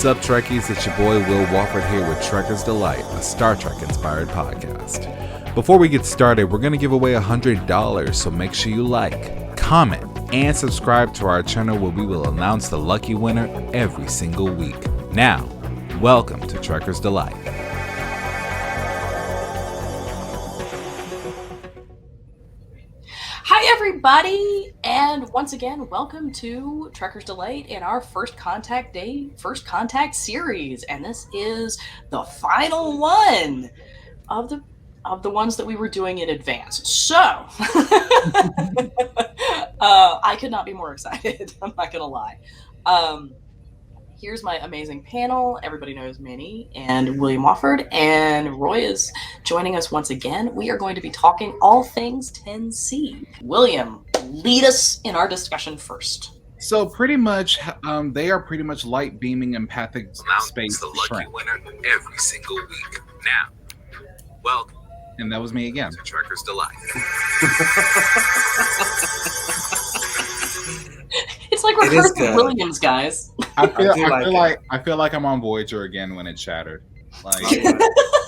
What's up, Trekkies? It's your boy Will Wofford here with Trekker's Delight, a Star Trek-inspired podcast. Before we get started, we're going to give away $100, so make sure you like, comment, and subscribe to our channel where we will announce the lucky winner every single week. Now, welcome to Trekker's Delight. Hi everybody, and once again, welcome to Trekker's Delight in our First Contact Day, First Contact series, and this is the final one of the ones that we were doing in advance. So, I could not be more excited, I'm not gonna lie. Here's my amazing panel. Everybody knows Manny and William Wofford, and Roy is joining us once again. We are going to be talking all things 10C. William, lead us in our discussion first. So pretty much, they are pretty much light beaming empathic space. The lucky winner every single week. Now, welcome. And that was me again. To Trekker's Delight. It's like recursive Williams, guys. I feel like I'm on Voyager again when it's shattered. Like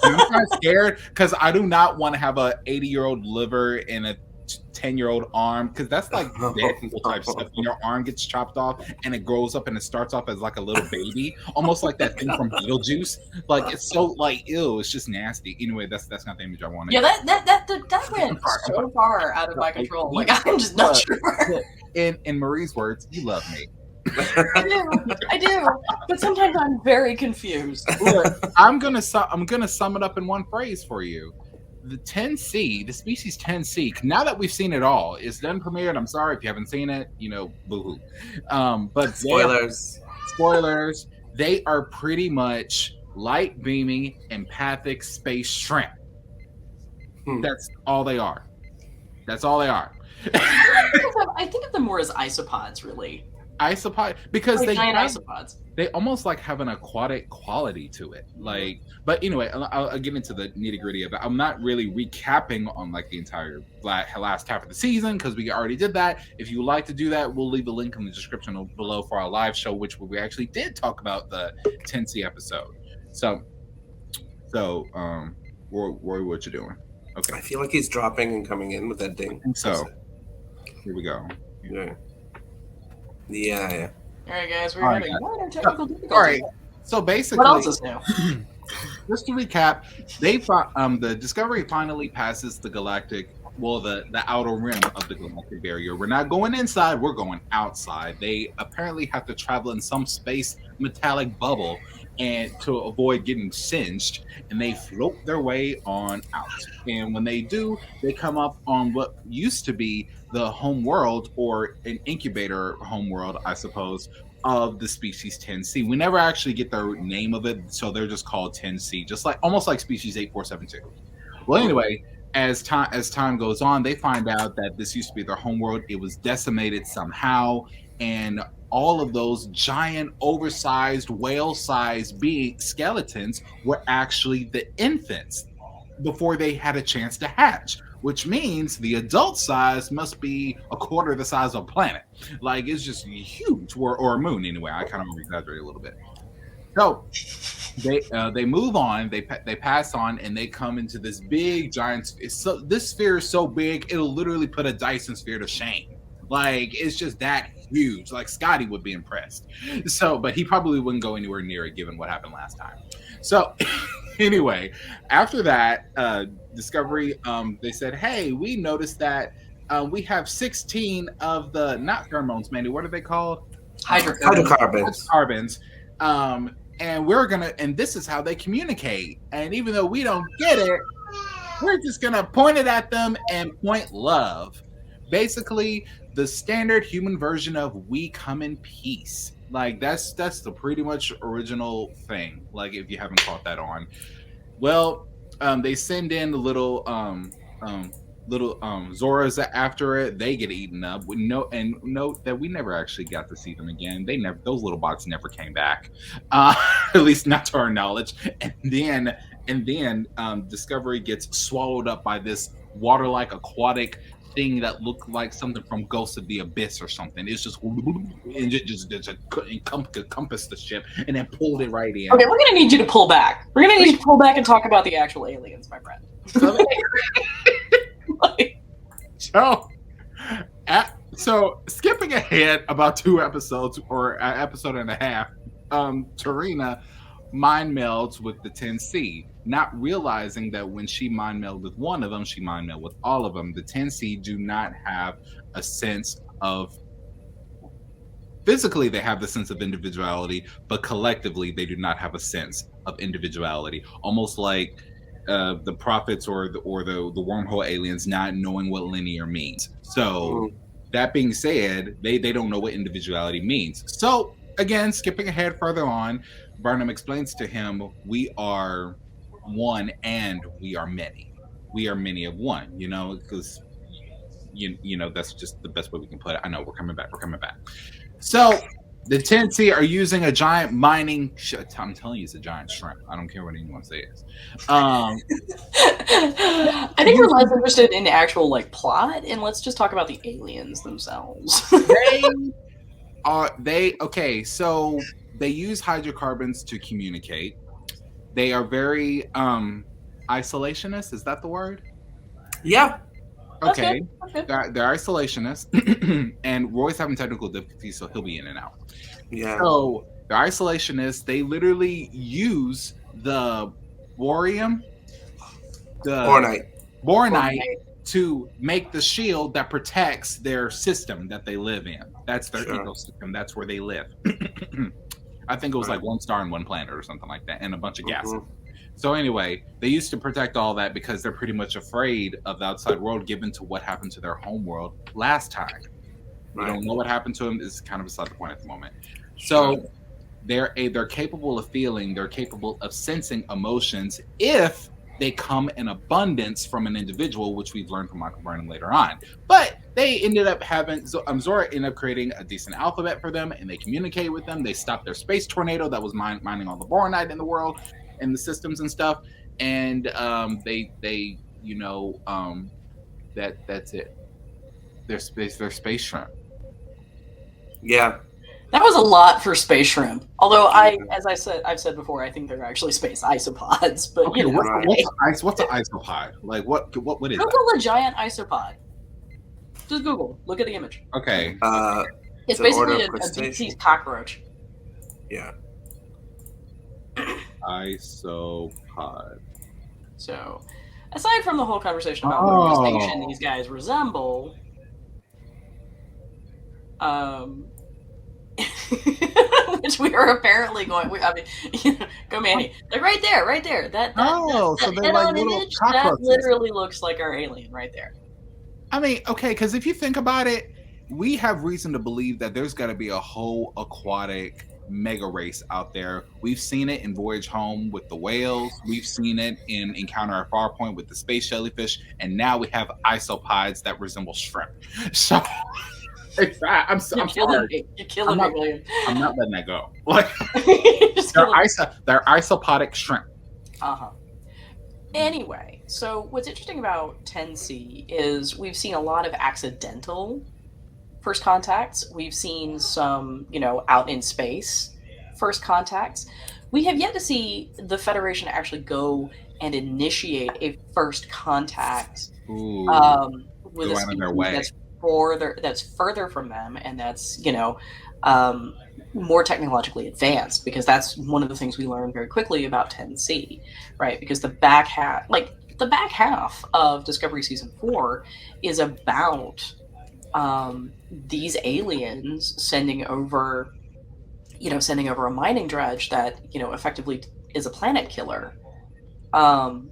I'm kind of scared because I do not want to have a 80-year-old liver and a 10-year-old arm, because that's like Deadpool type stuff. When your arm gets chopped off and it grows up and it starts off as like a little baby, almost like that thing from Beetlejuice. Like it's so like ew, it's just nasty. Anyway, that's not the image I wanted. Yeah, that went so far out of my control. Like I'm just not sure. In Marie's words, you love me. I do, but sometimes I'm very confused. Look, I'm gonna sum it up in one phrase for you. The 10C, the species 10C, now that we've seen it all, it's done premiered. I'm sorry if you haven't seen it, boo-hoo. But spoilers, they are pretty much light beaming, empathic space shrimp. That's all they are. I think of them more as isopods, really. Isopod, because like giant isopods. They almost like have an aquatic quality to it. Like, but anyway, I'll get into the nitty gritty of it. I'm not really recapping on like the entire last half of the season because we already did that. If you would like to do that, we'll leave a link in the description below for our live show, which we actually did talk about the 10C episode. So, Roy, what you doing? Okay. I feel like he's dropping and coming in with that ding. So, here we go. Yeah. All right, guys, we're having minor technical difficulties. All right. So basically, what else is new? Just to recap, the Discovery finally passes the the outer rim of the galactic barrier. We're not going inside; we're going outside. They apparently have to travel in some space metallic bubble and to avoid getting singed, and they float their way on out. And when they do, they come up on what used to be the home world, or an incubator home world, I suppose, of the species 10C. We never actually get the name of it, so they're just called 10C, just like almost like species 8472. Well, anyway, as time goes on, they find out that this used to be their home world. It was decimated somehow, and all of those giant, oversized, whale-sized skeletons were actually the infants before they had a chance to hatch, which means the adult size must be a quarter the size of a planet. Like, it's just huge, or a moon anyway. I kind of exaggerate a little bit. So they move on, they pass on, and they come into this big giant. This sphere is so big it'll literally put a Dyson sphere to shame. Like, it's just that huge. Like, Scotty would be impressed. So, but he probably wouldn't go anywhere near it given what happened last time. So, anyway, after that, Discovery, they said, hey, we noticed that we have 16 of the, not pheromones, Mandy, what are they called? Hydrocarbons. And we're gonna, and this is how they communicate. And even though we don't get it, we're just gonna point it at them and point love. Basically, the standard human version of "we come in peace." Like that's the pretty much original thing. Like if you haven't caught that on, well, they send in the little Zoras after it. They get eaten up. Note that we never actually got to see them again. Those little bots never came back, at least not to our knowledge. And then Discovery gets swallowed up by this water-like aquatic thing that looked like something from Ghost of the Abyss or something. It's just and just encompassed the ship and then pulled it right in. Okay, we're gonna need you to pull back. We're gonna need you to pull back and talk about the actual aliens, my friend. So skipping ahead about 2 episodes or an episode and a half, Tarina mind melds with the 10C, not realizing that when she mind melded with one of them, she mind melded with all of them. The 10C do not have a sense of physically, they have the sense of individuality, but collectively, they do not have a sense of individuality. Almost like the prophets or the wormhole aliens not knowing what linear means. So that being said, they don't know what individuality means. So again, skipping ahead further on, Burnham explains to him, we are one and we are many. We are many of one, because you know that's just the best way we can put it. I know we're coming back. So the 10C are using a giant mining. I'm telling you, it's a giant shrimp. I don't care what anyone says. I think we're less interested in the actual plot, and let's just talk about the aliens themselves. So they use hydrocarbons to communicate. They are very isolationist. Is that the word? Yeah. Okay. They're isolationists, and Roy's having technical difficulties, so he'll be in and out. Yeah. So they're isolationists. They literally use the boronite to make the shield that protects their system that they live in. That's their ecosystem. That's where they live. I think it was like one star and one planet or something like that, and a bunch of gases. So anyway, they used to protect all that because they're pretty much afraid of the outside world, given to what happened to their home world last time. We don't know what happened to them. It's kind of beside the point at the moment. So they're capable of feeling, they're capable of sensing emotions if they come in abundance from an individual, which we've learned from Michael Burnham later on. But they ended up having Zora ended up creating a decent alphabet for them, and they communicate with them. They stopped their space tornado that was mining all the boronite in the world and the systems and stuff. And that's it. They're space shrimp. Yeah. That was a lot for space shrimp. Although I've said before, I think they're actually space isopods. But okay, what's an isopod? Like what is Google that? a giant isopod. Just Google. Look at the image. Okay. It's basically a deep sea cockroach. Yeah. Isopod. So, aside from the whole conversation about what organization these guys resemble, which we are apparently going. Go Manny! Like right there. That so they're like little image, cockroaches. that literally looks like our alien right there. I mean, okay, because if you think about it, we have reason to believe that there's got to be a whole aquatic mega race out there. We've seen it in Voyage Home with the whales. We've seen it in Encounter at Farpoint with the space jellyfish, and now we have isopods that resemble shrimp. So. I'm sorry. You're killing me, William. I'm not letting that go. Like they're isopodic shrimp. Anyway, so what's interesting about 10C is we've seen a lot of accidental first contacts. We've seen some, out in space first contacts. We have yet to see the Federation actually go and initiate a first contact with a species that's further from them, and that's more technologically advanced, because that's one of the things we learned very quickly about 10C, right? Because the back half of Discovery Season 4 is about these aliens sending over a mining dredge that effectively is a planet killer, and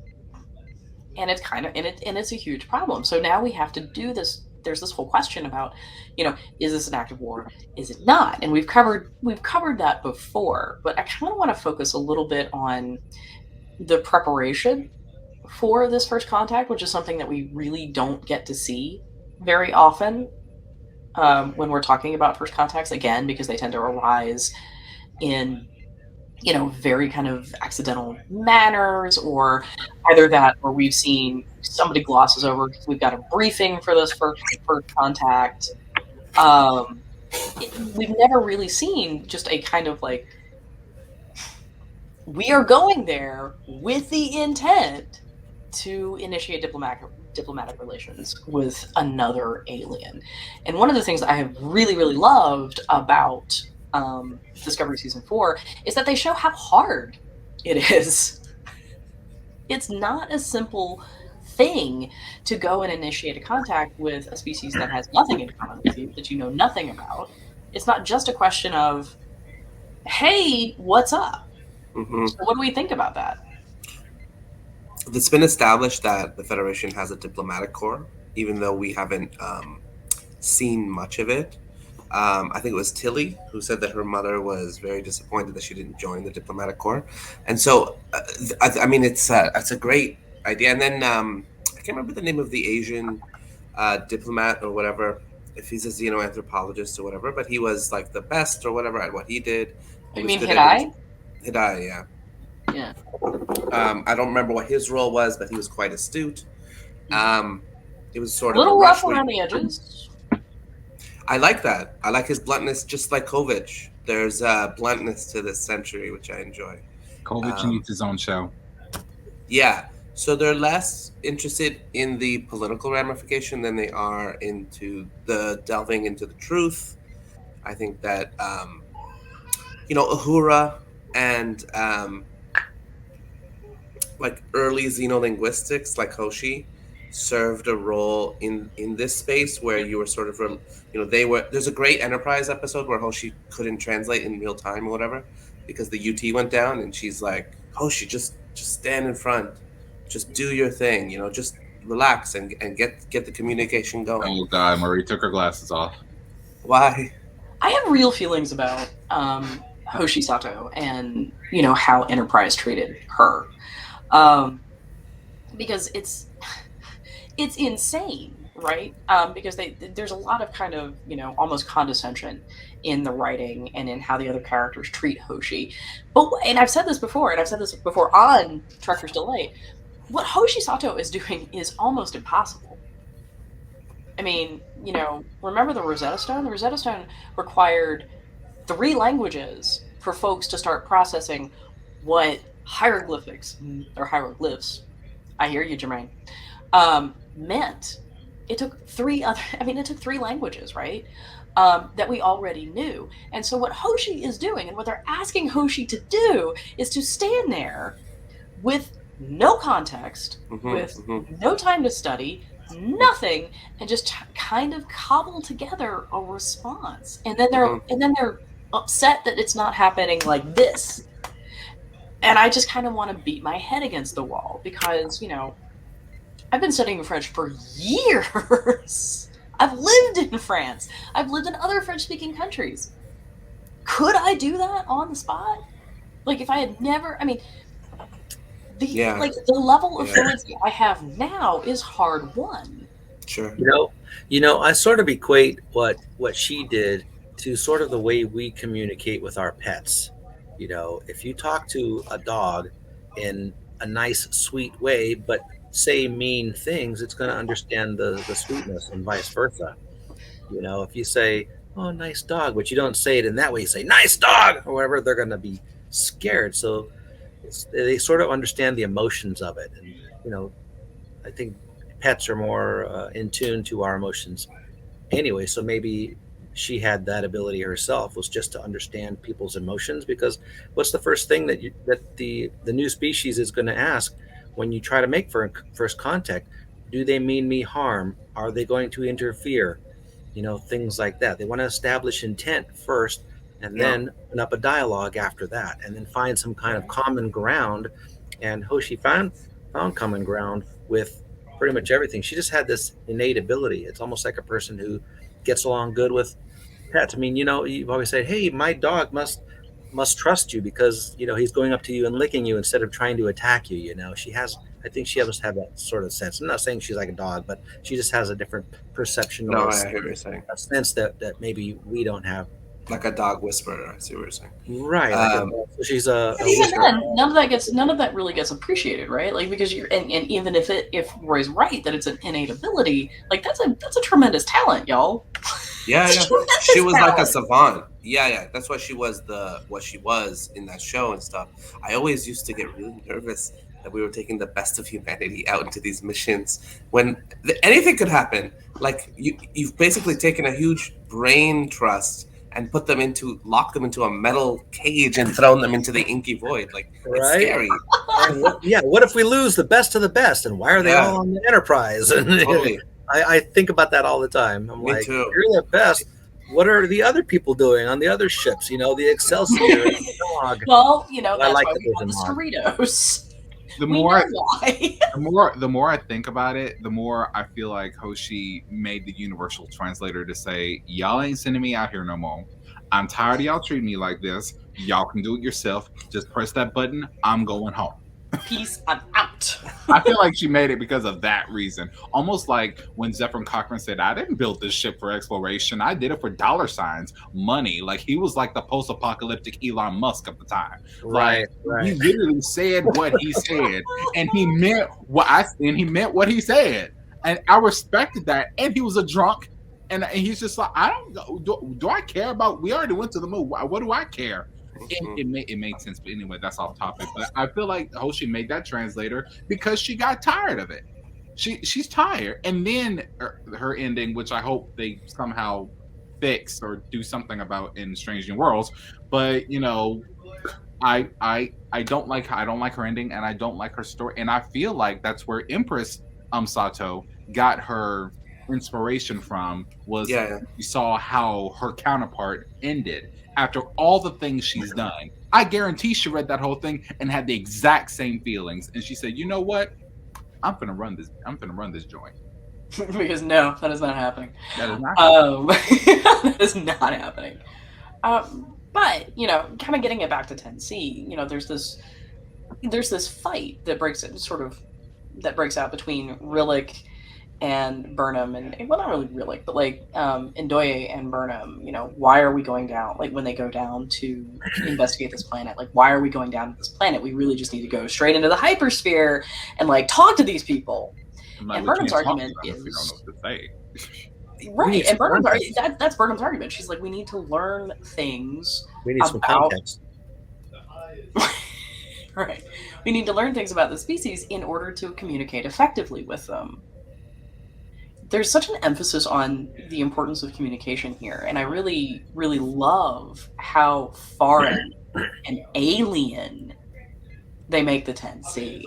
it's it's a huge problem. So now we have to do this. There's this whole question about, is this an active war? Is it not? And we've covered that before, but I kind of want to focus a little bit on the preparation for this first contact, which is something that we really don't get to see very often when we're talking about first contacts, again, because they tend to arise in very kind of accidental manners, or either that, or we've seen somebody glosses over because we've got a briefing for this first contact. We've never really seen just a kind of like, we are going there with the intent to initiate diplomatic relations with another alien. And one of the things I have really, really loved about Discovery Season 4 is that they show how hard it is. It's not a simple thing to go and initiate a contact with a species that has nothing in common with you, that you know nothing about. It's not just a question of, hey, what's up? Mm-hmm. So what do we think about that? It's been established that the Federation has a diplomatic corps, even though we haven't seen much of it. I think it was Tilly who said that her mother was very disappointed that she didn't join the diplomatic corps, and so I mean it's a great idea. And then I can't remember the name of the Asian diplomat or whatever, if he's a xenoanthropologist or whatever, but he was like the best or whatever at what he did. You mean Hidai? Hidai, yeah. Yeah. I don't remember what his role was, but he was quite astute. It was sort A little of rough around the edges. I like that. I like his bluntness, just like Kovic. There's bluntness to this century, which I enjoy. Kovic needs his own show. Yeah. So they're less interested in the political ramification than they are into the delving into the truth. I think that, Uhura and like early xenolinguistics, like Hoshi, served a role in this space where you were sort of, there's a great Enterprise episode where Hoshi couldn't translate in real time or whatever because the UT went down, and she's like, Hoshi, just stand in front, just do your thing, just relax and get the communication going. Oh God, Marie took her glasses off. Why? I have real feelings about Hoshi Sato and how Enterprise treated her, because it's insane, right? Because there's a lot of kind of almost condescension in the writing and in how the other characters treat Hoshi. And I've said this before, on Trekker's Delight. What Hoshi Sato is doing is almost impossible. I mean, remember the Rosetta Stone? The Rosetta Stone required 3 languages for folks to start processing what hieroglyphics, or hieroglyphs, I hear you, Jermaine, meant. It took 3 languages, right? That we already knew. And so what Hoshi is doing, and what they're asking Hoshi to do, is to stand there with no context, with no time to study, nothing, and just kind of cobble together a response. And then they're upset that it's not happening like this. And I just kind of want to beat my head against the wall because, I've been studying French for years. I've lived in France. I've lived in other French-speaking countries. Could I do that on the spot? Like, if I had never, the level of fluency I have now is hard won. Sure. I sort of equate what she did to sort of the way we communicate with our pets. If you talk to a dog in a nice, sweet way, but say mean things, it's going to understand the sweetness, and vice versa. If you say, oh, nice dog, but you don't say it in that way, you say, nice dog, or whatever, they're going to be scared. So they sort of understand the emotions of it. And, I think pets are more in tune to our emotions anyway. So maybe she had that ability herself, was just to understand people's emotions, because what's the first thing that the new species is going to ask when you try to make first contact? Do they mean me harm? Are they going to interfere? Things like that. They want to establish intent first, and then open up a dialogue after that, and then find some kind of common ground. And Hoshi found common ground with pretty much everything. She just had this innate ability. It's almost like a person who gets along good with pets. You've always said, hey, my dog must trust you because he's going up to you and licking you instead of trying to attack you. I think she must have that sort of sense. I'm not saying she's like a dog, but she just has a different perception. No, I hear what you're saying. A sense that maybe we don't have like a dog whisperer. I see what you're saying. Right. So she's a But even whisperer. then, none of that really gets appreciated, right? Like because you're and even if Roy's right that it's an innate ability, like that's a tremendous talent, y'all. Yeah, It's a yeah. tremendous She was like a talent. savant. Yeah, yeah. That's why she was what she was in that show and stuff. I always used to get really nervous that we were taking the best of humanity out into these missions when anything could happen. Like you've basically taken a huge brain trust and locked them into a metal cage and thrown them into the inky void. Like it's Right. scary. And what if we lose the best of the best? And why are they Yeah. all on the Enterprise? And Totally. I think about that all the time. I'm Me like, too. you're the best. What are the other people doing on the other ships? The Excelsior and the Dog. Well, I that's like why that we have there's the a mod. Cerritos. The We more, know why. the more I think about it, the more I feel like Hoshi made the universal translator to say, "Y'all ain't sending me out here no more. I'm tired of y'all treating me like this. Y'all can do it yourself. Just press that button. I'm going home." Peace, I'm out. I feel like she made it because of that reason. Almost like when Zephyr Cochrane said, "I didn't build this ship for exploration. I did it for dollar signs, money." Like he was like the post-apocalyptic Elon Musk of the time. Right, Like he right. literally said what he said, and he meant what he said, and I respected that. And he was a drunk, and he's just like, I don't do I care about? We already went to the moon. What do I care? It made sense, but anyway, that's off topic. But I feel like Hoshi made that translator because she got tired of it. She's tired, and then her ending, which I hope they somehow fix or do something about in Strange New Worlds. But I don't like her ending, and I don't like her story, and I feel like that's where Empress Sato got her inspiration from. Was Yeah. you saw how her counterpart ended after all the things she's done. I guarantee she read that whole thing and had the exact same feelings, and she said, "You know what? I'm gonna run this joint." Because no, that is not happening. That is not. That is not happening. But kind of getting it back to 10C, there's this fight that breaks out between Rillick and Burnham, and well, not really Rillick, but like Ndoye and Burnham. Why are we going down? Like when they go down to investigate this planet, like why are we going down to this planet? We really just need to go straight into the hypersphere and like talk to these people. And Burnham's argument if you don't know what to say. Right, and that's Burnham's argument. She's like, we need to learn things. We need some About- context. Right, we need to learn things about the species in order to communicate effectively with them. There's such an emphasis on the importance of communication here, and I really, really love how foreign and alien they make the 10C.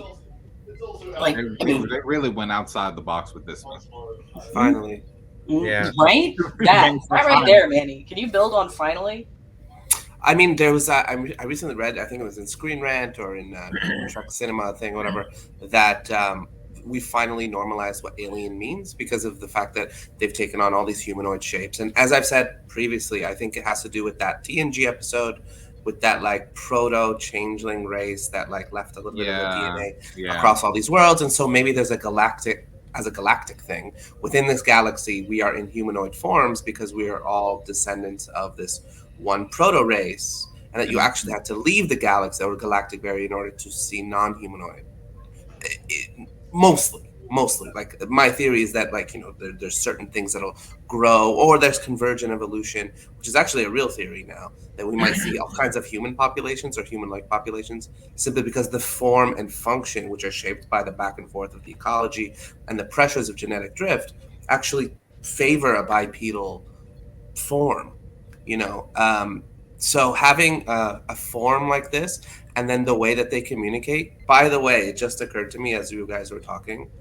Like, They really went outside the box with this one. Finally. Yeah. Right? That right there, Manny. Can you build on finally? I mean, there was I recently read, I think it was in Screen Rant or in Trek Cinema thing, whatever, that we finally normalized what alien means because of the fact that they've taken on all these humanoid shapes. And as I've said previously, I think it has to do with that TNG episode, with that like proto changeling race that like left a little bit of the DNA across all these worlds. And so maybe there's a galactic thing within this galaxy. We are in humanoid forms because we are all descendants of this one proto race, and that you actually had to leave the galaxy or galactic barrier in order to see non-humanoid. Mostly like my theory is that like there's certain things that'll grow, or there's convergent evolution, which is actually a real theory now, that we might see all kinds of human populations or human-like populations simply because the form and function, which are shaped by the back and forth of the ecology and the pressures of genetic drift, actually favor a bipedal form. So having a form like this, and then the way that they communicate. By the way, it just occurred to me as you guys were talking,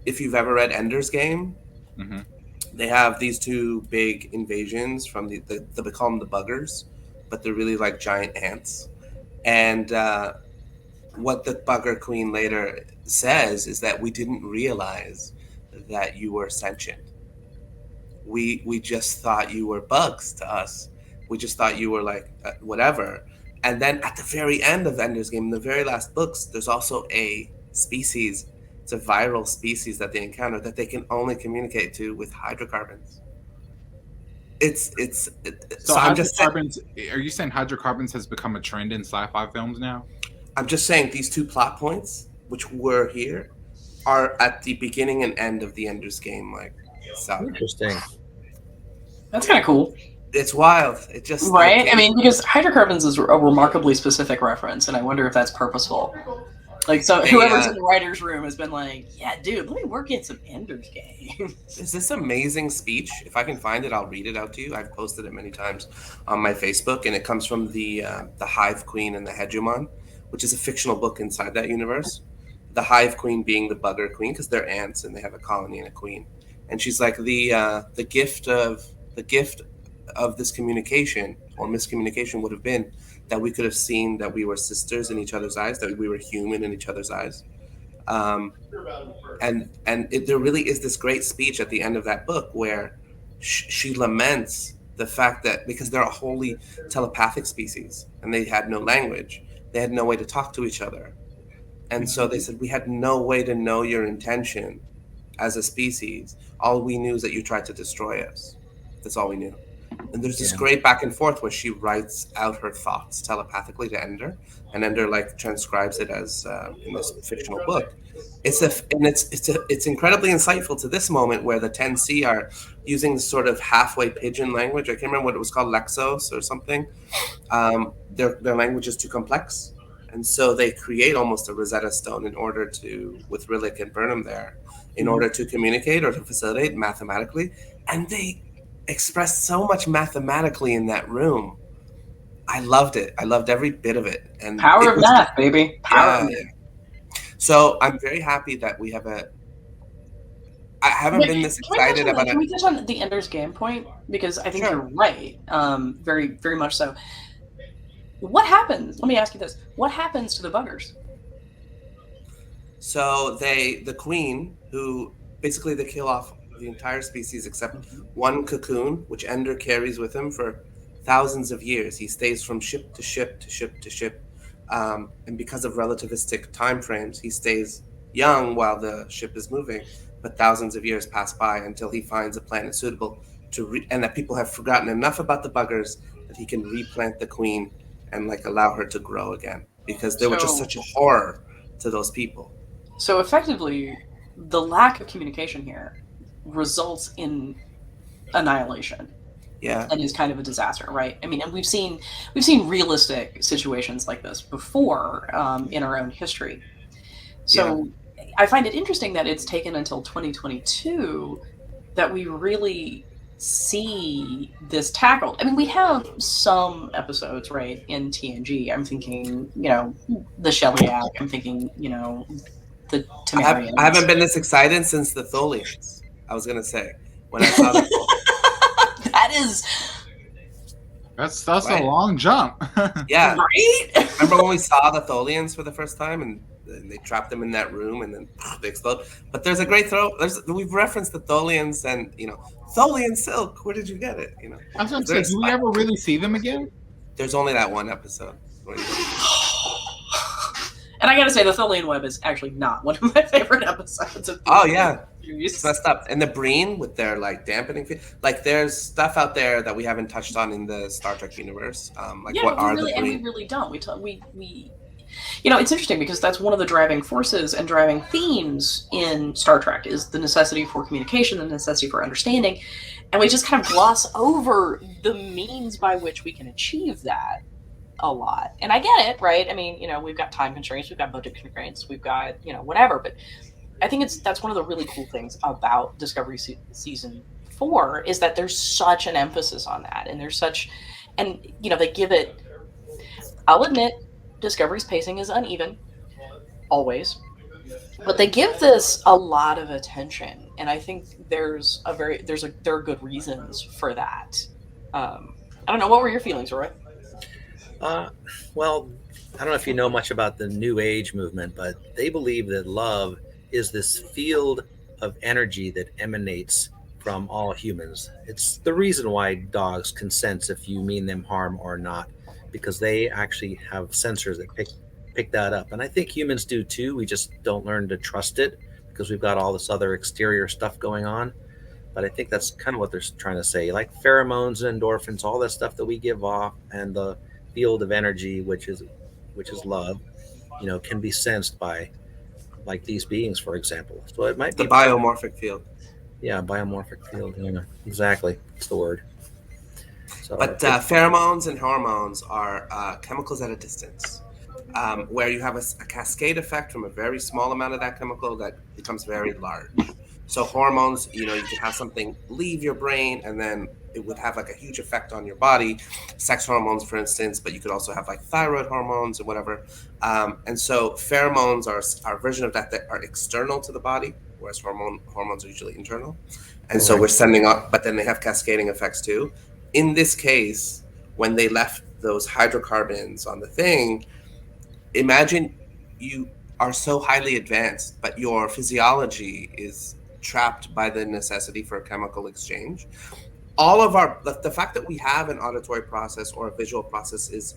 if you've ever read Ender's Game, they have these two big invasions from they call them the buggers, but they're really like giant ants. And what the bugger queen later says is that we didn't realize that you were sentient. We just thought you were bugs to us. We just thought you were like whatever. And then at the very end of Ender's Game, in the very last books, there's also a species. It's a viral species that they encounter that they can only communicate to with hydrocarbons. So I'm just saying, hydrocarbons, are you saying hydrocarbons has become a trend in sci-fi films now? these two plot points, which were here, are at the beginning and end of the Ender's Game, like saga. Interesting. That's kind of cool, It's wild. It just right? I mean, because hydrocarbons is a remarkably specific reference, and I wonder if that's purposeful. Like, so whoever's in the writer's room has been like, "Yeah, dude, let me work in some Ender's Game." Is this amazing speech? If I can find it, I'll read it out to you. I've posted it many times on my Facebook, and it comes from the Hive Queen and the Hegemon, which is a fictional book inside that universe. The Hive Queen being the Bugger Queen because they're ants and they have a colony and a queen, and she's like the gift of this communication or miscommunication would have been that we could have seen that we were sisters in each other's eyes, that we were human in each other's eyes. There really is this great speech at the end of that book where she laments the fact that because they're a wholly telepathic species and they had no language, they had no way to talk to each other. And so they said, we had no way to know your intention as a species. All we knew is that you tried to destroy us. That's all we knew. And there's this great back and forth where she writes out her thoughts telepathically to Ender, and Ender like transcribes it as in this fictional book. It's incredibly insightful to this moment where the 10C are using this sort of halfway pigeon language. I can't remember what it was called, Lexos or something. Their language is too complex, and so they create almost a Rosetta Stone in order to, with Rillick and Burnham there, in order to communicate or to facilitate mathematically, and they expressed so much mathematically in that room. I loved it. I loved every bit of it. And Power of math, baby. Power of math. So I'm very happy that we have I haven't been this excited about it. Can we touch on the Ender's Game point? Because I think you're right. Very, very much so. What happens? Let me ask you this. What happens to the buggers? So the queen, who basically they kill off the entire species except one cocoon, which Ender carries with him for thousands of years. He stays from ship to ship to ship to ship. And because of relativistic time frames, he stays young while the ship is moving, but thousands of years pass by until he finds a planet suitable and that people have forgotten enough about the buggers that he can replant the queen and like allow her to grow again, because they were just such a horror to those people. So effectively, the lack of communication here results in annihilation. Yeah. And is kind of a disaster, right? I mean, and we've seen realistic situations like this before in our own history. So I find it interesting that it's taken until 2022 that we really see this tackled. I mean, we have some episodes, right, in TNG. I'm thinking, the Shellyak. I'm thinking, the Temerians. I haven't been this excited since the Tholians. I was gonna say when I saw the That's right. a long jump. Yeah. Right? Remember when we saw the Tholians for the first time and they trapped them in that room and then they explode? But there's a great we've referenced the Tholians and Tholian silk. Where did you get it? I was gonna say, do we ever really see them again? There's only that one episode. And I gotta say, the Tholian Web is actually not one of my favorite episodes of it's messed up. And the Breen with their like dampening, there's stuff out there that we haven't touched on in the Star Trek universe. What are the Breen? And we really don't. We it's interesting because that's one of the driving forces and driving themes in Star Trek is the necessity for communication, the necessity for understanding, and we just kind of gloss over the means by which we can achieve that a lot. And I get it, right? I mean, we've got time constraints, we've got budget constraints, we've got, whatever. But I think that's one of the really cool things about Discovery Season 4 is that there's such an emphasis on that. And there's such, and, they give it, I'll admit, Discovery's pacing is uneven, always. But they give this a lot of attention. And I think there are good reasons for that. I don't know, what were your feelings, Roy? Well, I don't know if you know much about the New Age movement, but they believe that love is this field of energy that emanates from all humans. It's the reason why dogs can sense if you mean them harm or not, because they actually have sensors that pick that up. And I think humans do too. We just don't learn to trust it because we've got all this other exterior stuff going on. But I think that's kind of what they're trying to say. Like pheromones and endorphins, all that stuff that we give off, and the field of energy, which is love, can be sensed by like these beings, for example. So it might The be biomorphic field. yeah, biomorphic field. Exactly. That's the word. So But pheromones and hormones are chemicals at a distance, where you have a cascade effect from a very small amount of that chemical that becomes very large. So hormones, you could have something leave your brain and then it would have like a huge effect on your body. Sex hormones, for instance, but you could also have like thyroid hormones or whatever. And so pheromones are a version of that are external to the body, whereas hormones are usually internal. And so Right. we're sending up, but then they have cascading effects too. In this case, when they left those hydrocarbons on the thing, imagine you are so highly advanced, but your physiology is trapped by the necessity for a chemical exchange. All of the fact that we have an auditory process or a visual process is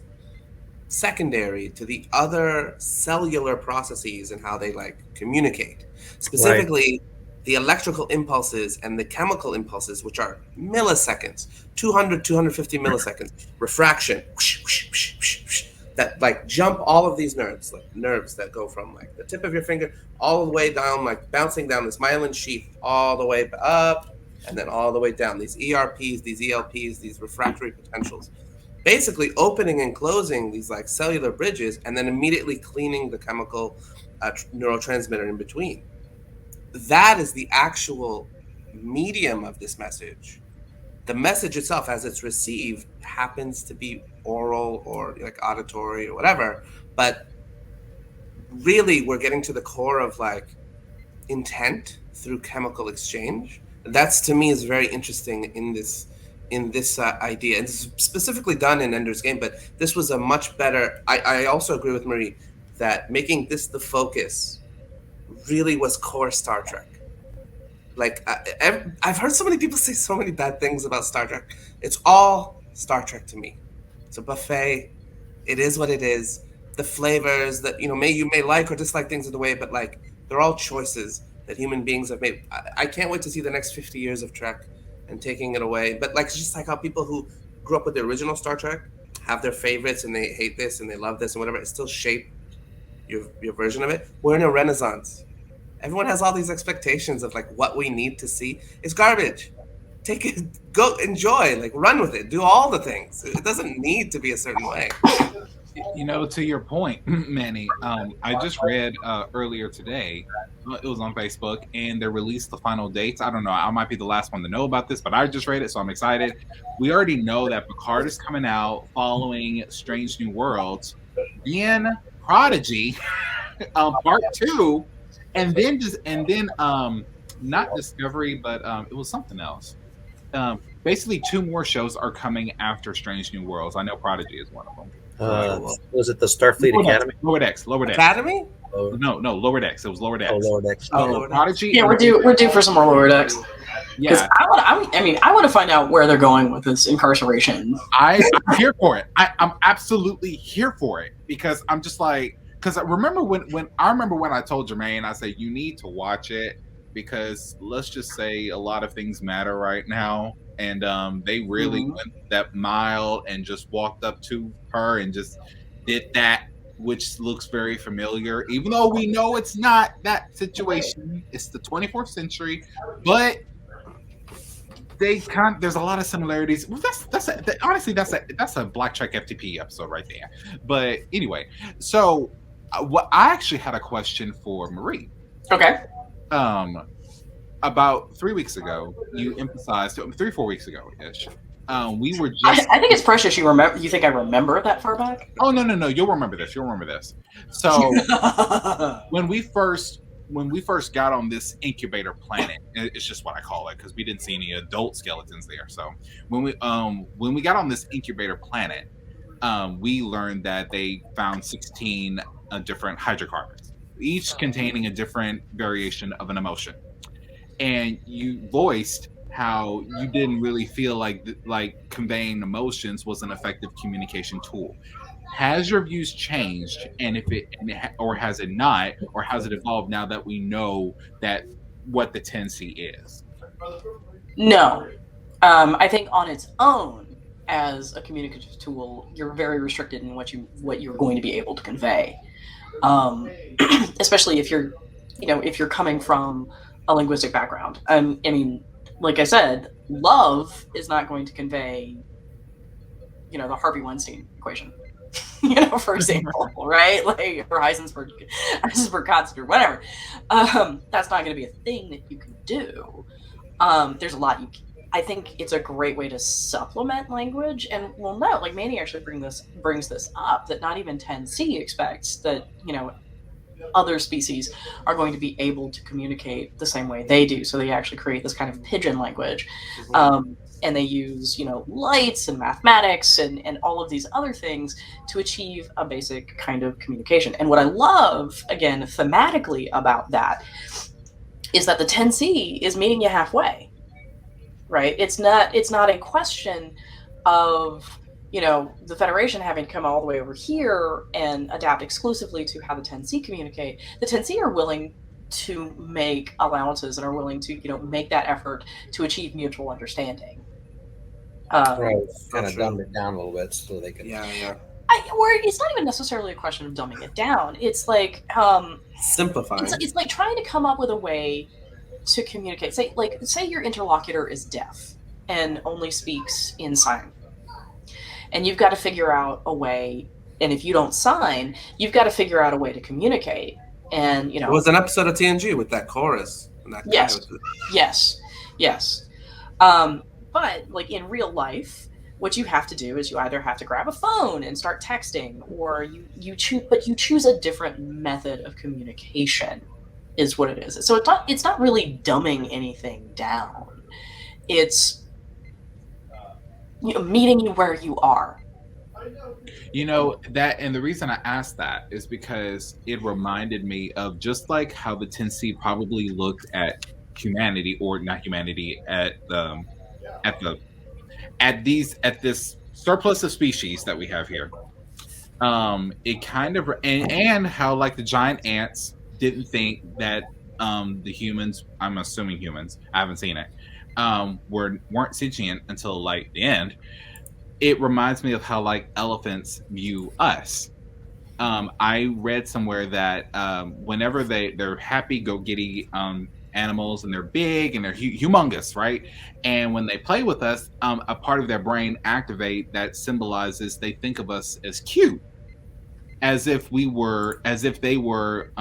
secondary to the other cellular processes and how they like communicate. Specifically, the electrical impulses and the chemical impulses, which are milliseconds, 200, 250 milliseconds, refraction, whoosh, whoosh, whoosh, whoosh, whoosh, that like jump all of these nerves, like nerves that go from like the tip of your finger all the way down, like bouncing down this myelin sheath all the way up and then all the way down. These ERPs, these ELPs, these refractory potentials, basically opening and closing these like cellular bridges and then immediately cleaning the chemical neurotransmitter in between. That is the actual medium of this message. The message itself, as it's received, happens to be oral or like auditory or whatever, but really we're getting to the core of like intent through chemical exchange. That's to me is very interesting in this idea, and it's specifically done in Ender's Game. But this was a much better. I also agree with Marie that making this the focus really was core Star Trek. Like I've heard so many people say so many bad things about Star Trek. It's all Star Trek to me. It's a buffet. It is what it is. The flavors that you may like or dislike things in the way, but like they're all choices that human beings have made. I can't wait to see the next 50 years of Trek and taking it away. But like it's just like how people who grew up with the original Star Trek have their favorites and they hate this and they love this and whatever. It still shaped your version of it. We're in a renaissance. Everyone has all these expectations of like what we need to see. It's garbage. Take it, go enjoy, like run with it, do all the things. It doesn't need to be a certain way. To your point, Manny, I just read earlier today, it was on Facebook, and they released the final dates. I don't know, I might be the last one to know about this, but I just read it, so I'm excited. We already know that Picard is coming out following Strange New Worlds, then Prodigy, part 2, and then not Discovery, but it was something else. Basically, 2 more shows are coming after Strange New Worlds. I know Prodigy is one of them. Was it the Starfleet Academy? Lower Decks. Academy? Oh, No, Lower Decks. It was Lower Decks. Lower Decks. Oh, Prodigy. Yeah, we're due for some more Lower Decks. Because Yeah, I want to find out where they're going with this incarceration. I'm here for it. I'm absolutely here for it because I'm just like, because I remember when I told Jermaine, I said you need to watch it because let's just say a lot of things matter right now, and they really went that mile and just walked up to her and just did that, which looks very familiar, even though we know it's not that situation. It's the 24th century, but there's a lot of similarities. Well, honestly that's a Black Trek FTP episode right there. But anyway, so what I actually had a question for Marie. Okay. About 3 weeks ago, you emphasized 3 or 4 weeks ago ish. We were just. I think it's precious. You think I remember that far back? Oh no! You'll remember this. So when we first got on this incubator planet, it's just what I call it because we didn't see any adult skeletons there. So when we got on this incubator planet, we learned that they found 16 different hydrocarbons, each containing a different variation of an emotion. And you voiced how you didn't really feel like conveying emotions was an effective communication tool. Has your views changed, or has it not, or has it evolved now that we know that what the tendency is? No. I think on its own, as a communicative tool, you're very restricted in what you're going to be able to convey. Especially if you're coming from a linguistic background. I mean, like I said, love is not going to convey, the Harvey Weinstein equation, for example, right? Like, or Heisenberg constant or whatever. That's not going to be a thing that you can do. There's a lot I think it's a great way to supplement language. And well, no, like Manny actually brings this up, that not even 10C expects that, other species are going to be able to communicate the same way they do. So they actually create this kind of pigeon language. And they use, lights and mathematics and all of these other things to achieve a basic kind of communication. And what I love, again, thematically about that is that the 10C is meeting you halfway, right? It's not a question of, the Federation having to come all the way over here and adapt exclusively to how the 10C communicate. The 10C are willing to make allowances and are willing to, make that effort to achieve mutual understanding. Right, kind of dumb it down a little bit so they can. Yeah. Or it's not even necessarily a question of dumbing it down. It's like simplifying. It's like trying to come up with a way to communicate. Say your interlocutor is deaf and only speaks in sign, and you've got to figure out a way. And if you don't sign, you've got to figure out a way to communicate. And it was an episode of TNG with that chorus. And that yes. But like in real life, what you have to do is you either have to grab a phone and start texting, or you choose a different method of communication, is what it is. So it's not really dumbing anything down. It's meeting you where you are. That, and the reason I asked that is because it reminded me of just like how the 10C probably looked at humanity, or not humanity, at this surplus of species that we have here. It kind of and how like the giant ants didn't think that the humans, I'm assuming humans, I haven't seen it, weren't sentient until like the end. It reminds me of how like elephants view us. I read somewhere that whenever they're happy, go-getty animals, and they're big and they're humongous, right? And when they play with us, a part of their brain activate that symbolizes they think of us as cute, as if they were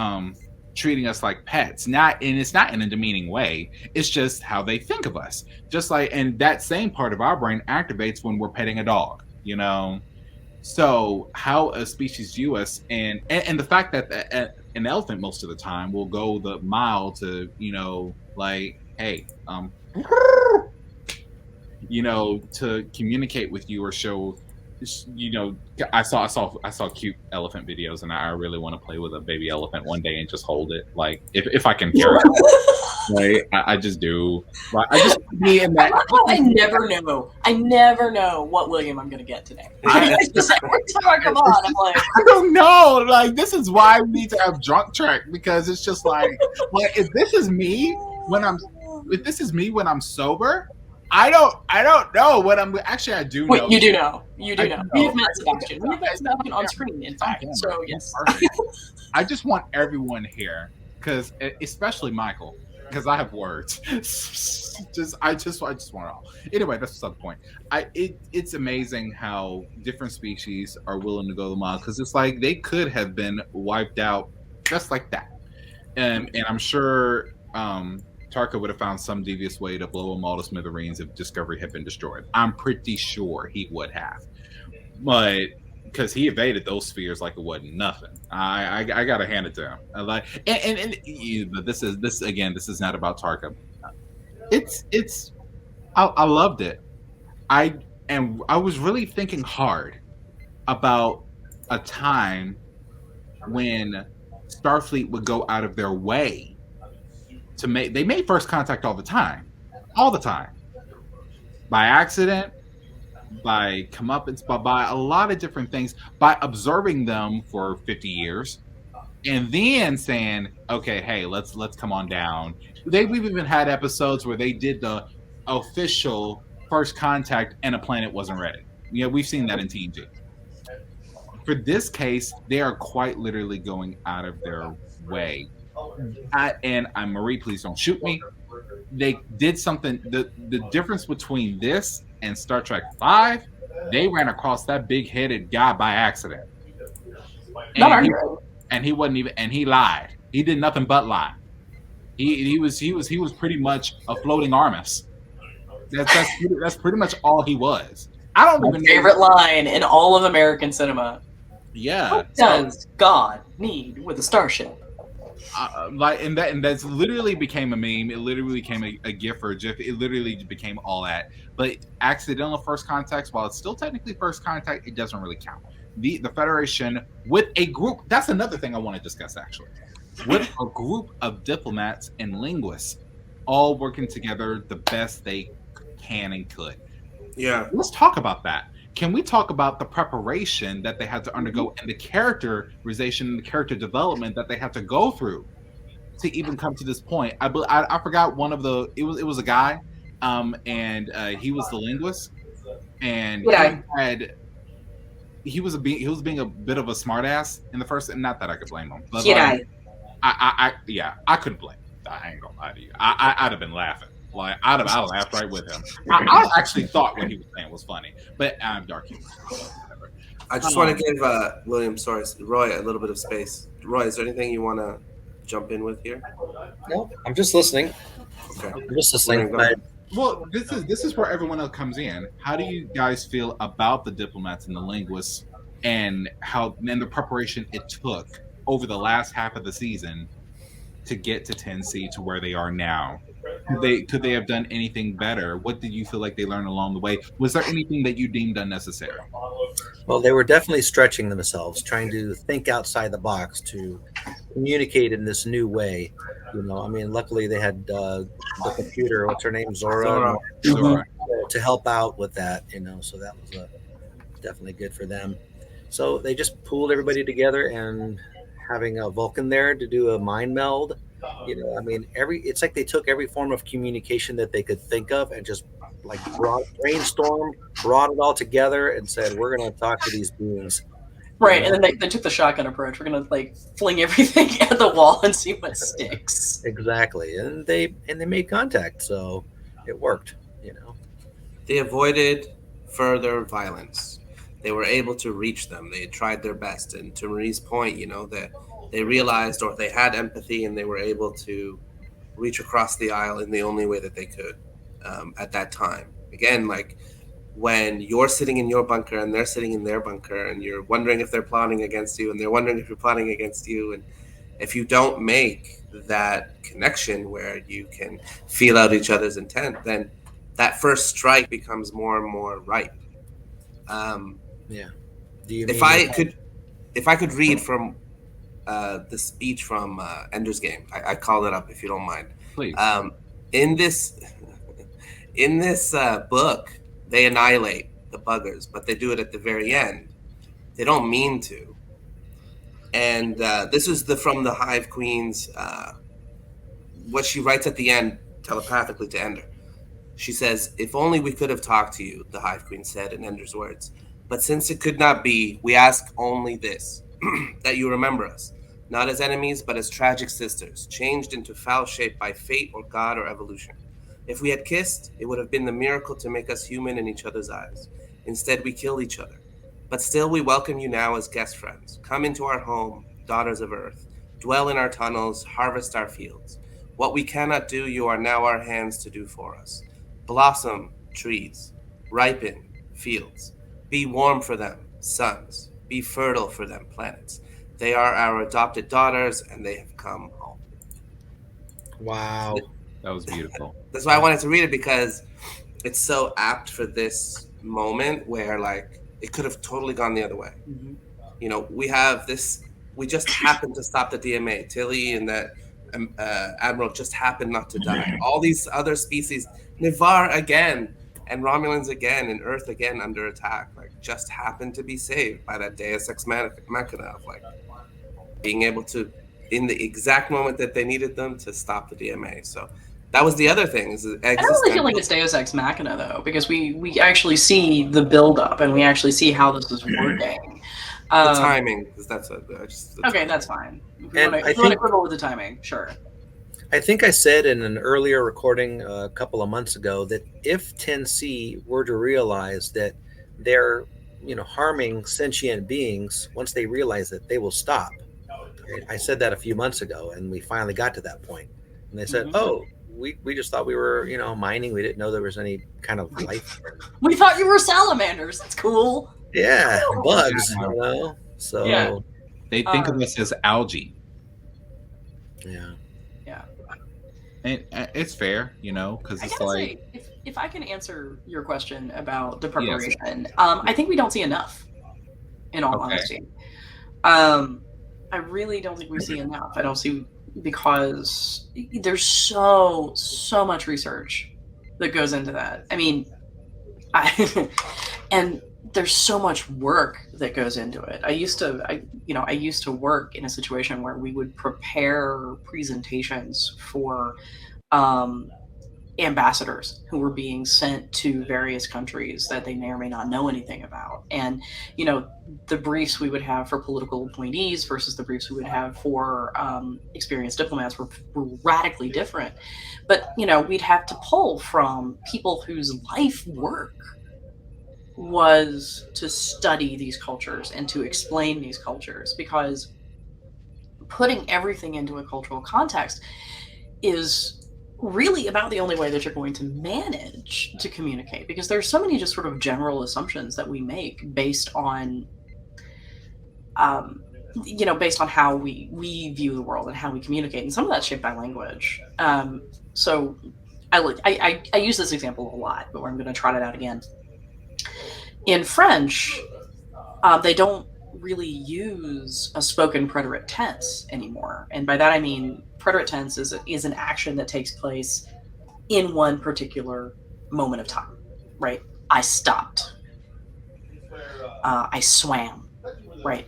treating us like pets. And it's not in a demeaning way. It's just how they think of us. Just like, and that same part of our brain activates when we're petting a dog, So how a species view us, and the fact that an elephant most of the time will go the mile to, like, hey, to communicate with you or show, I saw cute elephant videos, and I really want to play with a baby elephant one day and just hold it, like if I can hear it. Right, I just do. I just be in that. I never know what William I'm going to get today. Every time I come on, I'm like, I don't know. Like, this is why we need to have drunk track, because it's just like if this is me when I'm sober, I don't know what I'm actually. I do know. Wait, you do know. We've met Sebastian. We've met Sebastian on screen, in fact. So yes. I just want everyone here, because especially Michael, because I have words. I just want it all. Anyway, that's the point. It's amazing how different species are willing to go the mile, because it's like they could have been wiped out just like that, and I'm sure Tarka would have found some devious way to blow them all to smithereens if Discovery had been destroyed. I'm pretty sure he would have, but because he evaded those spheres like it wasn't nothing. I gotta hand it to him. But this is not about Tarka. I loved it. I was really thinking hard about a time when Starfleet would go out of their way to they made first contact all the time, by accident, by comeuppance, by a lot of different things, by observing them for 50 years, and then saying, okay, hey, let's come on down. We've even had episodes where they did the official first contact and a planet wasn't ready. Yeah, we've seen that in TNG. For this case, they are quite literally going out of their way. And I'm Marie, please don't shoot me. They did something. The difference between this and Star Trek V, they ran across that big-headed guy by accident. Not And he, arguing. and he wasn't even, and he lied. He did nothing but lie. He was pretty much a floating Armus. That's pretty much all he was. I don't My even favorite line in all of American cinema. Yeah, What does God need with a starship? and that's literally became a meme. It literally became a GIF or a GIF. It literally became all that. But accidental first contacts, while it's still technically first contact, it doesn't really count. The Federation with a group. That's another thing I want to discuss actually. With a group of diplomats and linguists, all working together the best they can and could. Yeah. Let's talk about that. Can we talk about the preparation that they had to undergo and the characterization and the character development that they had to go through to even come to this point? I forgot one of the it was a guy, and he was the linguist, and he was being a bit of a smartass in the first. Not that I could blame him, but I couldn't blame him. I ain't gonna lie to you. I'd have been laughing. Like I'd have laughed right with him. I actually thought what he was saying was funny, but I'm dark humor. So whatever. I just want to give Roy a little bit of space. Roy, is there anything you want to jump in with here? No, I'm just listening. Okay. I'm just listening. Go ahead. Well, this is where everyone else comes in. How do you guys feel about the diplomats and the linguists and the preparation it took over the last half of the season to get to 10C to where they are now? Could they have done anything better? What did you feel like they learned along the way? Was there anything that you deemed unnecessary? Well, they were definitely stretching themselves, trying to think outside the box to communicate in this new way. You know, I mean, luckily they had the computer. What's her name, Zora, to help out with that. You know, so that was definitely good for them. So they just pooled everybody together and having a Vulcan there to do a mind meld. You know, I mean, it's like they took every form of communication that they could think of and just like brainstormed, brought it all together and said, we're going to talk to these beings. Right, and then they took the shotgun approach. We're gonna like fling everything at the wall and see what sticks. Exactly, and they made contact, so it worked. You know, They avoided further violence. They were able to reach them. They tried their best, and to Marie's point, you know, that they realized or they had empathy and they were able to reach across the aisle in the only way that they could at that time. Again, like when you're sitting in your bunker and they're sitting in their bunker and you're wondering if they're plotting against you and they're wondering if you're plotting against you, and if you don't make that connection where you can feel out each other's intent, then that first strike becomes more and more ripe. yeah. Do you If I could read from the speech from Ender's Game, I called it up if you don't mind. Please. In this book, they annihilate the buggers, but they do it at the very end. They don't mean to. And this is from the Hive Queen's, what she writes at the end telepathically to Ender. She says, "If only we could have talked to you," the Hive Queen said in Ender's words. "But since it could not be, we ask only this, that you remember us, not as enemies, but as tragic sisters, changed into foul shape by fate or God or evolution. If we had kissed, it would have been the miracle to make us human in each other's eyes. Instead, we killed each other. But still, we welcome you now as guest friends. Come into our home, daughters of Earth. Dwell in our tunnels, harvest our fields. What we cannot do, you are now our hands to do for us. Blossom, trees. Ripen, fields. Be warm for them, suns. Be fertile for them, planets. They are our adopted daughters, and they have come home." Wow. That was beautiful. That's why I wanted to read it, because it's so apt for this moment where, like, it could have totally gone the other way. Mm-hmm. You know, we have this. We just happened to stop the DMA. Tilly and that Admiral just happened not to die. All these other species, Nivar again, and Romulans again, and Earth again under attack, like, just happened to be saved by that Deus Ex Machina of, like, being able to, in the exact moment that they needed them, to stop the DMA. So That was the other thing. Is I don't really feel like it's Deus Ex Machina though, because we actually see the build up and we actually see how this is working. the timing, because that's Okay, that's fine. If you And want I to think- quibble with the timing, sure. I think I said in an earlier recording a couple of months ago that if 10C were to realize that they're, harming sentient beings, once they realize that, they will stop. Right? I said that a few months ago, and we finally got to that point. And they said, Mhm. "Oh, we just thought we were, mining. We didn't know there was any kind of life." We thought you were salamanders. That's cool. Yeah, bugs. Yeah. So Yeah. They think of us as algae. yeah. And it's fair, because I it's gotta like, say, if I can answer your question about the Yes. preparation, I think we don't see enough. In all Okay. honesty, I really don't think we see enough. I don't see, because there's so much research that goes into that. I mean, and there's so much work that goes into it. I used to work in a situation where we would prepare presentations for ambassadors who were being sent to various countries that they may or may not know anything about. And, the briefs we would have for political appointees versus the briefs we would have for experienced diplomats were radically different. But, we'd have to pull from people whose life work was to study these cultures and to explain these cultures, because putting everything into a cultural context is really about the only way that you're going to manage to communicate, because there's so many just sort of general assumptions that we make based on based on how we view the world and how we communicate, and some of that's shaped by language. So I use this example a lot, but I'm going to trot it out again. In French, they don't really use a spoken preterite tense anymore. And by that I mean preterite tense is an action that takes place in one particular moment of time, right? I stopped. I swam, right?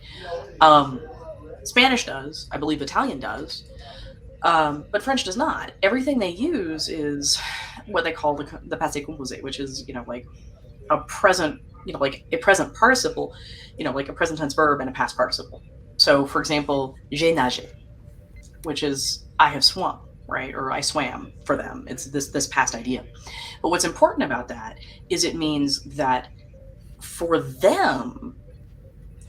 Spanish does, I believe Italian does, but French does not. Everything they use is what they call the passé composé, which is, like a present, like a present participle, like a present tense verb and a past participle. So, for example, j'ai nagé, which is I have swum, right? Or I swam for them. It's this past idea. But what's important about that is it means that for them,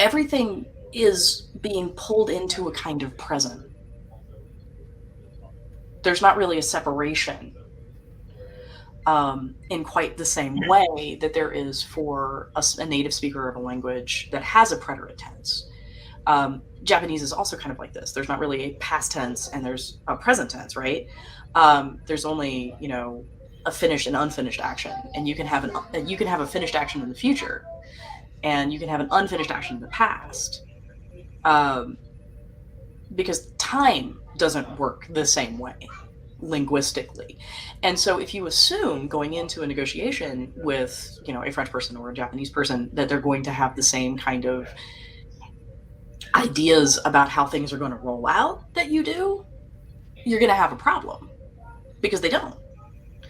everything is being pulled into a kind of present. There's not really a separation in quite the same way that there is for a native speaker of a language that has a preterite tense. Japanese is also kind of like this. There's not really a past tense and there's a present tense, right? There's only, a finished and unfinished action, and you can have a finished action in the future, and you can have an unfinished action in the past, because time doesn't work the same way linguistically. And so if you assume going into a negotiation with, a French person or a Japanese person that they're going to have the same kind of ideas about how things are going to roll out that you do, you're going to have a problem, because they don't.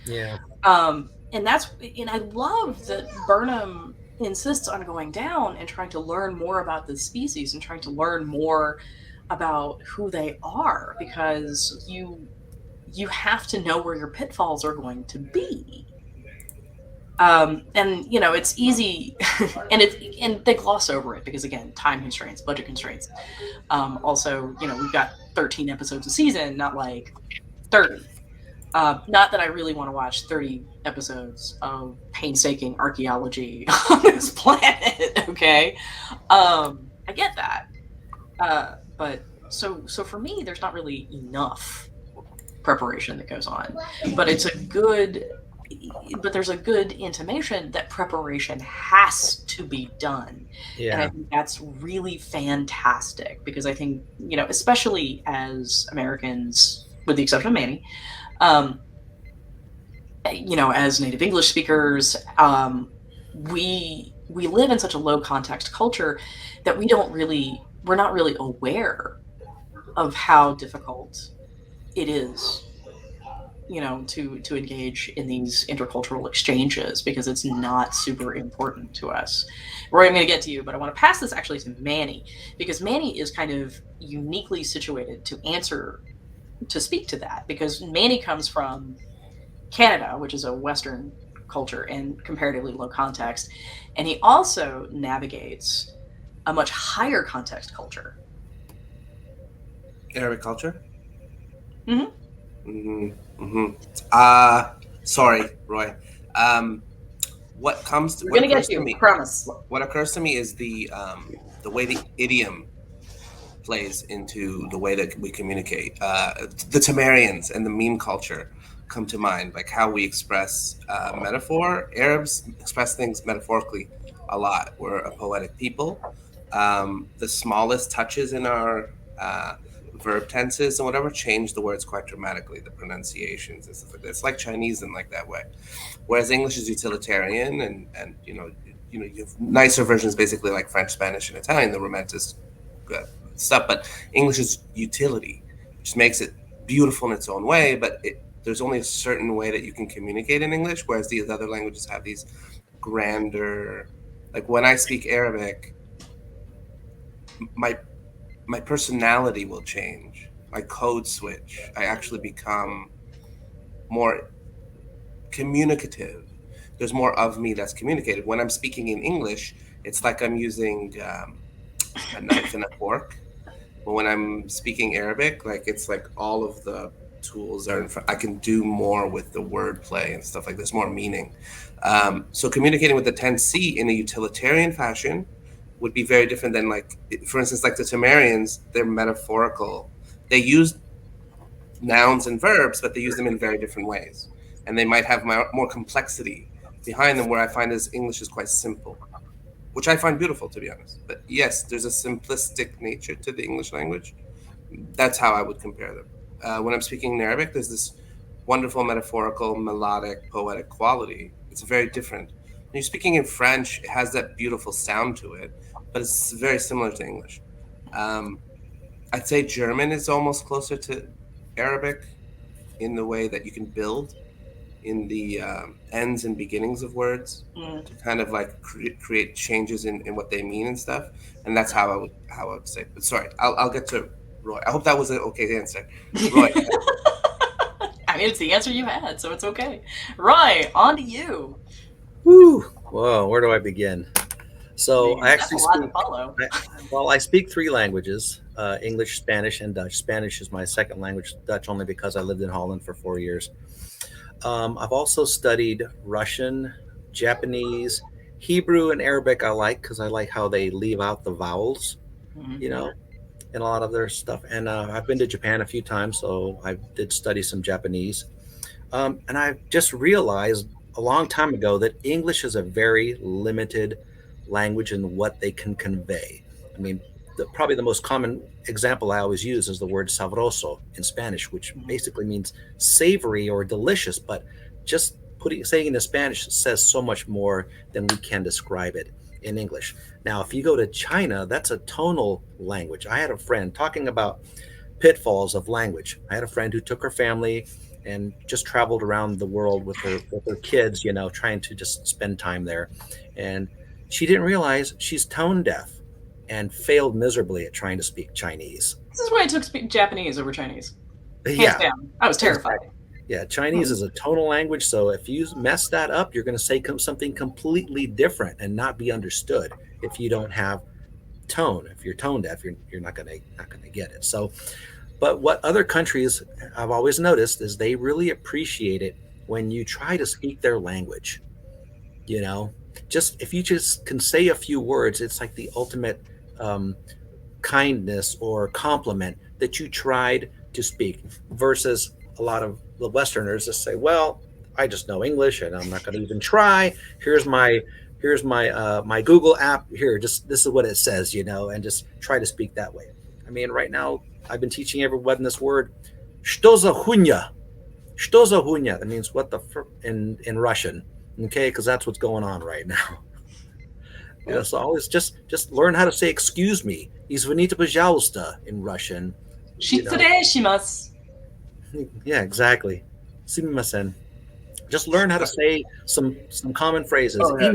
Yeah. And I love that Burnham insists on going down and trying to learn more about the species and trying to learn more about who they are, because you have to know where your pitfalls are going to be. And it's easy, and they gloss over it because, again, time constraints, budget constraints. Also, we've got 13 episodes a season, not like 30. Not that I really want to watch 30 episodes of painstaking archaeology on this planet. Okay, I get that, but so for me, there's not really enough preparation that goes on, but there's a good intimation that preparation has to be done. Yeah. And I think that's really fantastic, because I think, especially as Americans, with the exception of Manny, as native English speakers, we live in such a low context culture that we're not really aware of how difficult it is to engage in these intercultural exchanges because it's not super important to us. Roy, I'm going to get to you, but I want to pass this actually to Manny because Manny is kind of uniquely situated to speak to that because Manny comes from Canada, which is a Western culture and comparatively low context, and he also navigates a much higher context culture. Arabic culture. Mm-hmm. Sorry, Roy. What comes to We're gonna get occurs to you. me? Promise. What occurs to me is the way the idiom plays into the way that we communicate. The Tamarians and the meme culture come to mind, like how we express metaphor. Arabs express things metaphorically a lot. We're a poetic people. The smallest touches in our verb tenses and whatever change the words quite dramatically, the pronunciations and stuff like that. It's like Chinese in like that way. Whereas English is utilitarian and you have nicer versions basically like French, Spanish, and Italian, the romantic stuff, but English is utility, which makes it beautiful in its own way, but there's only a certain way that you can communicate in English, whereas these other languages have these grander, like when I speak Arabic, my personality will change. My code switch. I actually become more communicative. There's more of me that's communicated. When I'm speaking in English, it's like I'm using a knife and a fork. But when I'm speaking Arabic, like it's like all of the tools are I can do more with the wordplay and stuff like this, more meaning. So communicating with the 10C in a utilitarian fashion would be very different than, like, for instance, like the Tamarians, they're metaphorical. They use nouns and verbs, but they use them in very different ways. And they might have more complexity behind them, where I find this English is quite simple, which I find beautiful, to be honest. But yes, there's a simplistic nature to the English language. That's how I would compare them. When I'm speaking in Arabic, there's this wonderful metaphorical, melodic, poetic quality. It's very different. When you're speaking in French, it has that beautiful sound to it, but it's very similar to English. I'd say German is almost closer to Arabic in the way that you can build in the ends and beginnings of words to kind of like create changes in what they mean and stuff. And that's how I would say. But sorry, I'll get to Roy. I hope that was an okay answer. Roy. I mean, it's the answer you had, so it's okay. Roy, on to you. Woo! Whoa, where do I begin? So I That's actually a lot to speak, follow. I speak 3 languages, English, Spanish, and Dutch. Spanish is my second language, Dutch only because I lived in Holland for 4 years. I've also studied Russian, Japanese, Hebrew, and Arabic. I like because I like how they leave out the vowels, in a lot of their stuff. And I've been to Japan a few times, so I did study some Japanese. And I just realized a long time ago that English is a very limited language in what they can convey. I mean, probably the most common example I always use is the word sabroso in Spanish, which basically means savory or delicious, but just saying it in Spanish says so much more than we can describe it in English. Now, if you go to China, that's a tonal language. I had a friend talking about pitfalls of language. I had a friend who took her family and just traveled around the world with her kids, trying to just spend time there. And she didn't realize she's tone deaf and failed miserably at trying to speak Chinese. This is why I took Japanese over Chinese. Hands Yeah. down. I was terrified. Yeah, Chinese is a tonal language, so if you mess that up, you're going to say something completely different and not be understood if you don't have tone. If you're tone deaf, you're not going to get it. So, but what other countries I've always noticed is they really appreciate it when you try to speak their language. Just if you just can say a few words, it's like the ultimate kindness or compliment that you tried to speak, versus a lot of the Westerners that say, well, I just know English and I'm not going to even try. Here's my my Google app here. Just this is what it says, and just try to speak that way. I mean, right now I've been teaching everyone this word, "Что за хуйня?" "Что за хуйня?" That means what the in Russian. Okay, because that's what's going on right now. So always just learn how to say excuse me. Извините, пожалуйста in Russian. Shitsureshimasu. Yeah, exactly. Sumimasen. Just learn how to say some common phrases. Oh, yeah.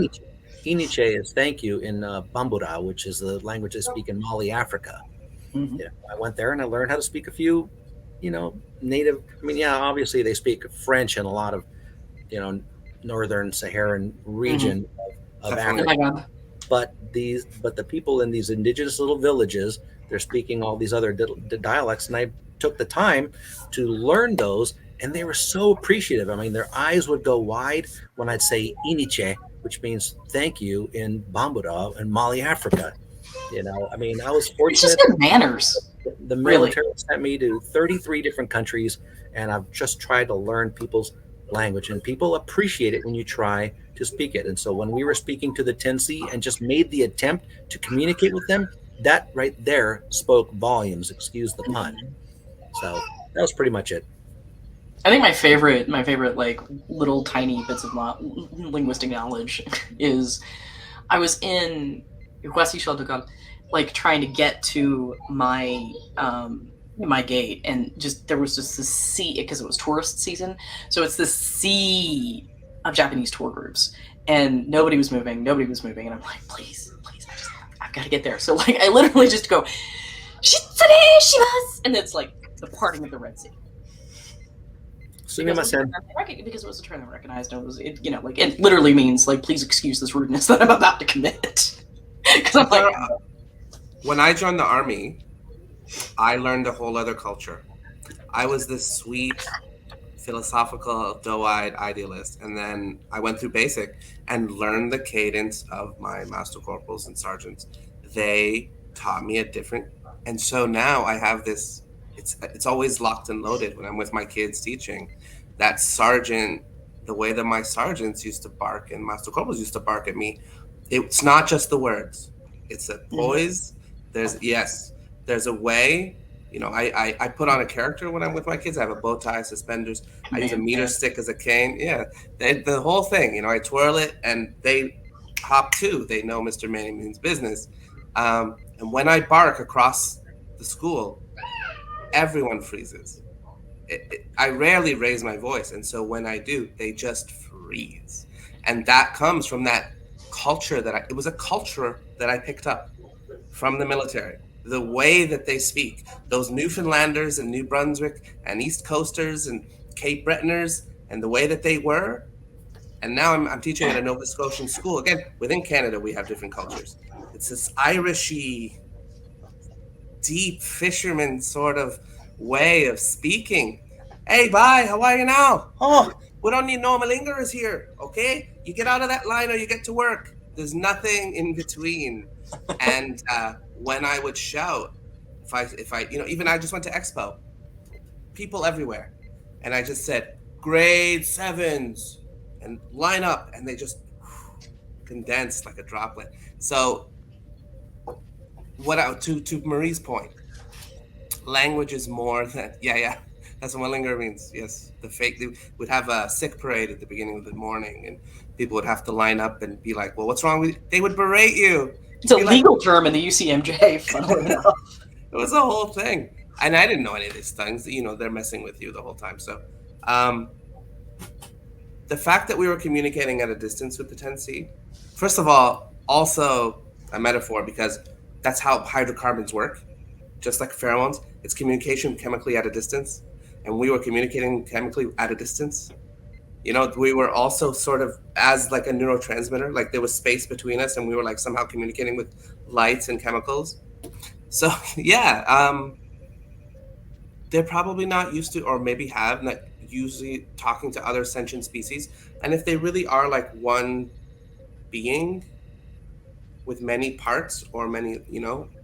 Iniche is thank you in Bambara, which is the language they speak in Mali, Africa. Mhm. You know, I went there and I learned how to speak a few, native. I mean, yeah, obviously they speak French in a lot of, northern Saharan region of Definitely. Oh Africa. my god. But the people in these indigenous little villages, they're speaking all these other dialects, and I took the time to learn those, and they were so appreciative. I mean, their eyes would go wide when I'd say iniche, which means thank you in Bambara in Mali, Africa. I mean, I was It's fortunate. just good manners. The Really? military sent me to 33 different countries, and I've just tried to learn people's language, and people appreciate it when you try to speak it. And so when we were speaking to the Tensi and just made the attempt to communicate with them, that right there spoke volumes, excuse the pun. So that was pretty much it. I think my favorite like little tiny bits of linguistic knowledge is I was in Guasi, like trying to get to my my gate, and just there was just this sea because it was tourist season, so it's this sea of Japanese tour groups, and nobody was moving, and I'm like, please, I've got to get there. So like I literally just go, Shitsune shimasu, and it's like the parting of the Red Sea. Sumimasen. Because it was a term that recognized, and it literally means like, please excuse this rudeness that I'm about to commit. Because I'm like, When I joined the army, I learned a whole other culture. I was this sweet, philosophical, doe-eyed idealist, and then I went through basic and learned the cadence of my master corporals and sergeants. They taught me a different, and so now I have this. It's always locked and loaded when I'm with my kids teaching. That sergeant, the way that my sergeants used to bark and master corporals used to bark at me, it's not just the words. It's a poise. There's a way. I put on a character when I'm with my kids. I have a bow tie, suspenders. I use a meter stick as a cane. Yeah, the whole thing. I twirl it, and they hop too. They know Mr. Manny means business. And when I bark across the school, everyone freezes. I rarely raise my voice, and so when I do, they just freeze. And that comes from that culture it was a culture that I picked up from the military. The way that they speak, those Newfoundlanders and New Brunswick and East Coasters and Cape Bretoners, and the way that they were. And now I'm teaching at a Nova Scotian school. Again, within Canada, we have different cultures. It's this Irishy, deep fisherman sort of way of speaking. Hey, bye, how are you now? Oh, we don't need no malingers here, okay? You get out of that line or you get to work. There's nothing in between. And when I would shout, if I even I just went to Expo, people everywhere, and I just said, grade 7s, and line up, and they just condensed like a droplet. So to Marie's point, language is more than that's what Malinger means. Yes, they would have a sick parade at the beginning of the morning, and people would have to line up and be like, well, what's wrong with you? They would berate you. It's a legal term in the UCMJ, funnily enough. It was a whole thing. And I didn't know any of these things. They're messing with you the whole time. So the fact that we were communicating at a distance with the 10C, first of all, also a metaphor, because that's how hydrocarbons work. Just like pheromones, it's communication chemically at a distance. And we were communicating chemically at a distance. We were also sort of as like a neurotransmitter, like there was space between us, and we were like somehow communicating with lights and chemicals. So they're probably not used to, or maybe have not usually talking to other sentient species. And if they really are like one being with many parts or many,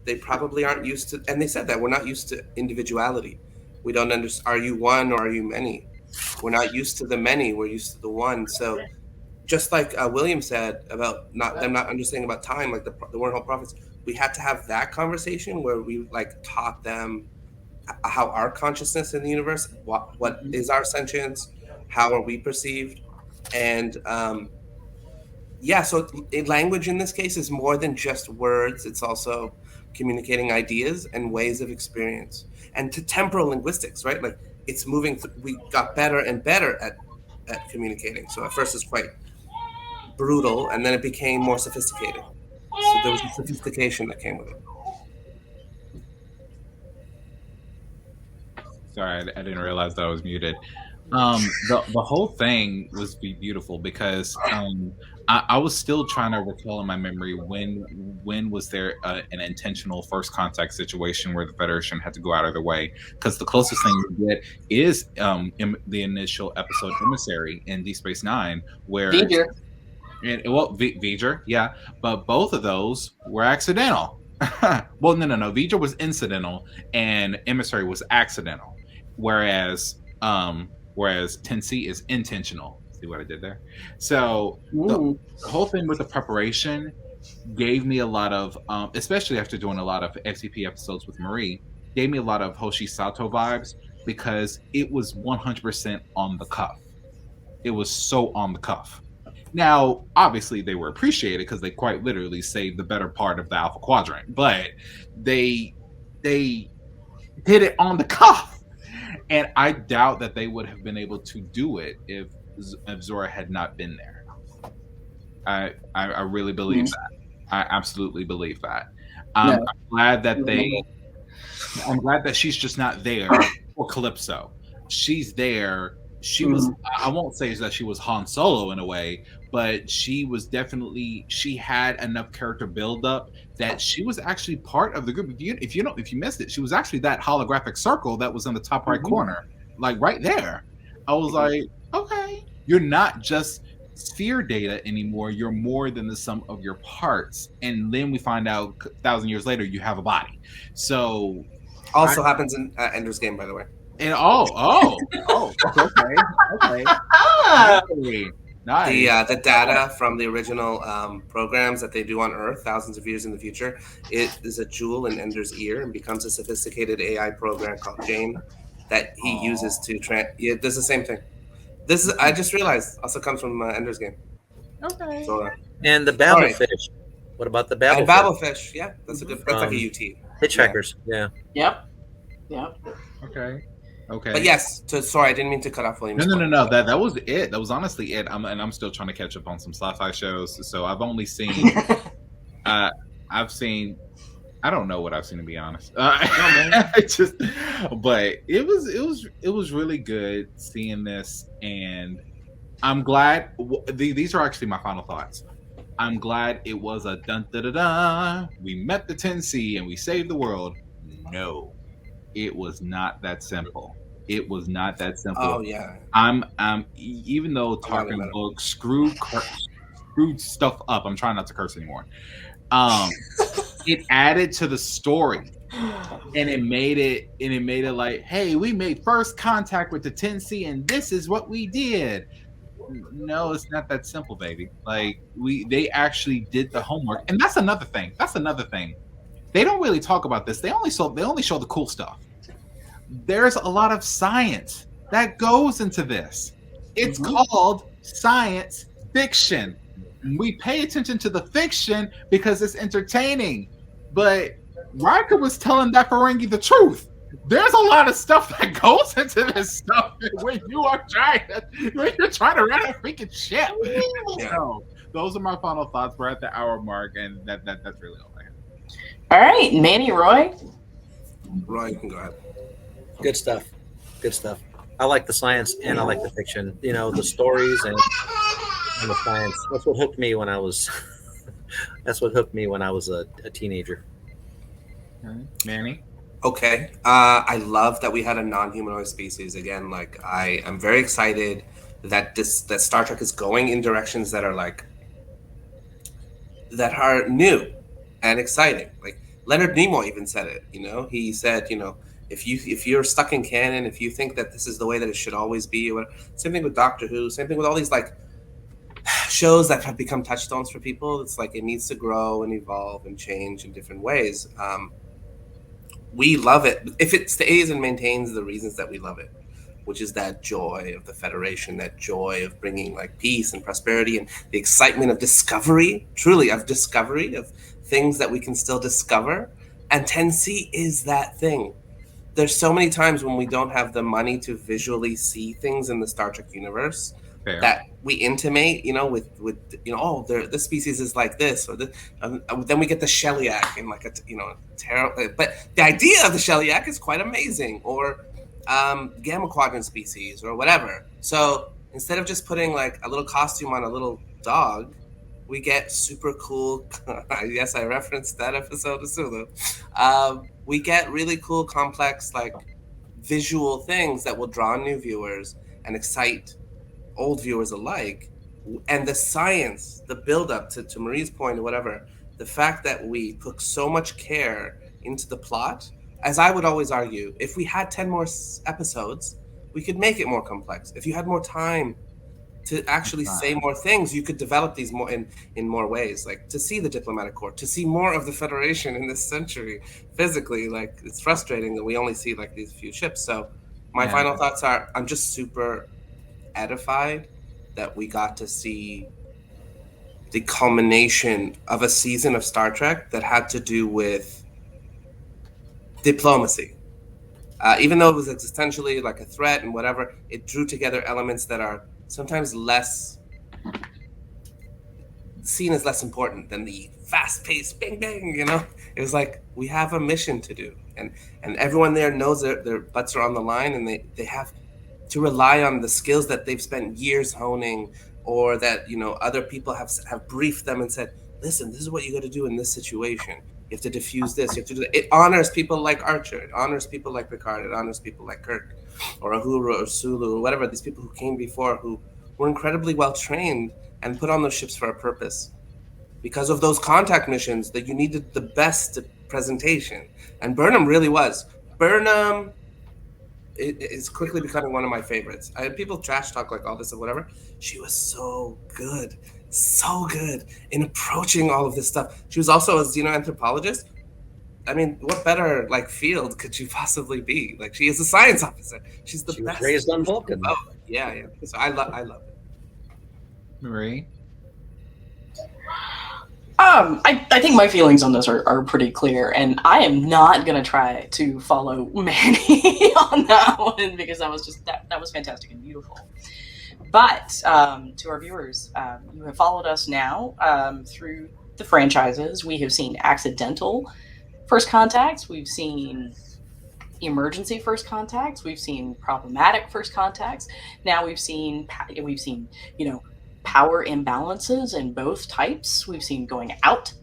they probably aren't used to, and they said that we're not used to individuality. We don't understand, are you one or are you many? We're not used to the many, we're used to the one. So just like William said about them not understanding about time, like the Wormhole Prophets, we had to have that conversation where we like taught them how our consciousness in the universe, what is our sentience, how are we perceived, and so language in this case is more than just words. It's also communicating ideas and ways of experience. And to temporal linguistics, right? Like it's moving. We got better and better at communicating. So at first it's quite brutal, and then it became more sophisticated. So there was a sophistication that came with it. Sorry, I didn't realize that I was muted. The whole thing was beautiful because I was still trying to recall in my memory when was there an intentional first contact situation where the Federation had to go out of their way, because the closest thing we get is the initial episode Emissary in Deep Space Nine, where V'ger, yeah, but both of those were accidental. Well, no, V'ger was incidental and Emissary was accidental, whereas 10C is intentional. See what I did there? So the whole thing with the preparation gave me a lot of, especially after doing a lot of FCP episodes with Marie, gave me a lot of Hoshi Sato vibes, because it was 100% on the cuff. It was so on the cuff. Now, obviously, they were appreciated because they quite literally saved the better part of the Alpha Quadrant, but they did it on the cuff. And I doubt that they would have been able to do it if Zora had not been there. I really believe that. I absolutely believe that. I'm glad that I'm glad that she's just not there for Calypso. She's there. She was, I won't say that she was Han Solo in a way, but she was definitely, she had enough character build up that she was actually part of the group. If you missed it, she was actually that holographic circle that was in the top right corner, like right there. I was like, okay, you're not just sphere data anymore. You're more than the sum of your parts. And then we find out 1,000 years later, you have a body. So also happens in Ender's Game, by the way. And okay. Nice. The data from the original programs that they do on Earth thousands of years in the future, it is a jewel in Ender's ear and becomes a sophisticated AI program called Jane that he uses to it does the same thing. This is, I just realized, also comes from Ender's Game. Okay. So, and the Babblefish. What about the Babblefish? Babblefish, yeah, that's a good. That's like a UT. Hitchhikers, yeah. Yep. Okay. But yes, sorry, I didn't mean to cut off William. No. That was it. That was honestly it. I'm still trying to catch up on some sci-fi shows. So I've only seen. I don't know what I've seen, to be honest. But it was really good seeing this, and I'm glad. These are actually my final thoughts. I'm glad it was a dun da da da. We met the 10C and we saved the world. No, it was not that simple. It was not that simple. Oh yeah. I'm even though Tarkin Book screwed stuff up. I'm trying not to curse anymore. It added to the story, and it made it like, hey, we made first contact with the 10C, and this is what we did. No, it's not that simple, baby. Like they actually did the homework, and that's another thing. They don't really talk about this. They only show the cool stuff. There's a lot of science that goes into this. It's called science fiction. We pay attention to the fiction because it's entertaining. But Riker was telling that Ferengi the truth. There's a lot of stuff that goes into this stuff when you're trying to run a freaking ship. Yeah. So those are my final thoughts. We're at the hour mark, and that's really all I have. All right, Manny, Roy. Roy, you can go ahead. Good stuff. I like the science and I like the fiction. You know, the stories and the science. That's what hooked me when I was. a teenager. Manny. Okay. I love that we had a non-humanoid species again. Like, I am very excited that Star Trek is going in directions that are new and exciting. Like Leonard Nimoy even said it. You know, he said, you know, if you're stuck in canon, if you think that this is the way that it should always be, or whatever. Same thing with Doctor Who. Same thing with all these like shows that have become touchstones for people. It's like it needs to grow and evolve and change in different ways. We love it if it stays and maintains the reasons that we love it, which is that joy of the Federation, that joy of bringing like peace and prosperity and the excitement of discovery, truly of discovery, of things that we can still discover. And 10C is that thing. there's so many times when we don't have the money to visually see things in the Star Trek universe Fair. that we intimate, with oh, this species is like this, or this, then we get the Shellyak and like terrible. But the idea of the Shellyak is quite amazing, or Gamma Quadrant species, or whatever. So instead of just putting like a little costume on a little dog, we get super cool. Yes, I referenced that episode of Sulu. We get really cool, complex, like visual things that will draw new viewers and excite old viewers alike. And the science, the build-up to Marie's point or whatever, the fact that we put so much care into the plot, as I would always argue, if we had 10 more episodes, we could make it more complex. If you had more time to actually say more things, you could develop these more in more ways, like to see the diplomatic corps, to see more of the Federation in this century physically. Like, it's frustrating that we only see like these few ships. So my final thoughts are, I'm just super edified that we got to see the culmination of a season of Star Trek that had to do with diplomacy. Even though it was existentially like a threat and whatever, it drew together elements that are sometimes less seen as less important than the fast-paced bang bang. It was like, we have a mission to do, and everyone there knows their butts are on the line, and they have to rely on the skills that they've spent years honing, or that other people have briefed them and said, listen, this is what you got to do in this situation. You have to diffuse this. You have to do that. It honors people like Archer. It honors people like Picard. It honors people like Kirk, or Uhura, or Sulu, or whatever. These people who came before, who were incredibly well trained and put on those ships for a purpose. Because of those contact missions, that you needed the best presentation, and Burnham really was. Burnham is quickly becoming one of my favorites. People trash talk like all this and whatever. She was so good in approaching all of this stuff. She was also a xenoanthropologist. I mean, what better like field could she possibly be? Like, she is a science officer. She's the best. Was raised on Vulcan. Oh, yeah. So I love it. Marie? I think my feelings on this are pretty clear, and I am not gonna try to follow Manny on that one, because that was just that was fantastic and beautiful. But to our viewers, you have followed us now through the franchises. We have seen accidental first contacts. We've seen emergency first contacts. We've seen problematic first contacts. Now we've seen power imbalances in both types. We've seen going out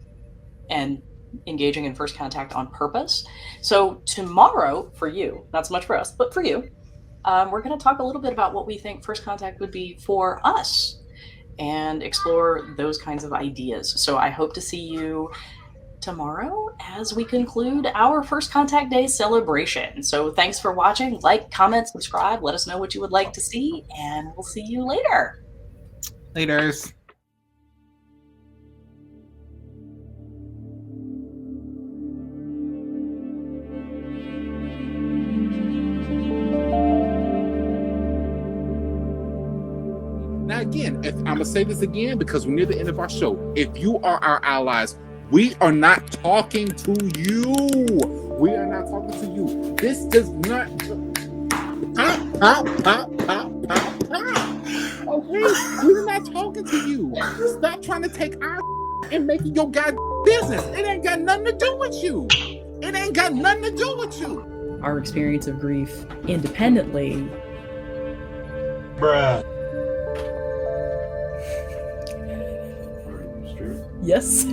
and engaging in first contact on purpose. So tomorrow, for you, not so much for us, but for you, we're going to talk a little bit about what we think first contact would be for us and explore those kinds of ideas. So I hope to see you tomorrow as we conclude our First Contact Day celebration. So thanks for watching. Like, comment, subscribe. Let us know what you would like to see, and we'll see you later. Laters. Now again, I'm gonna say this again because we're near the end of our show. If you are our allies, we are not talking to you. We are not talking to you. This does not pop. Okay, we're not talking to you. Stop trying to take our and make it your goddamn business. It ain't got nothing to do with you. It ain't got nothing to do with you. Our experience of grief independently. Bruh. Yes.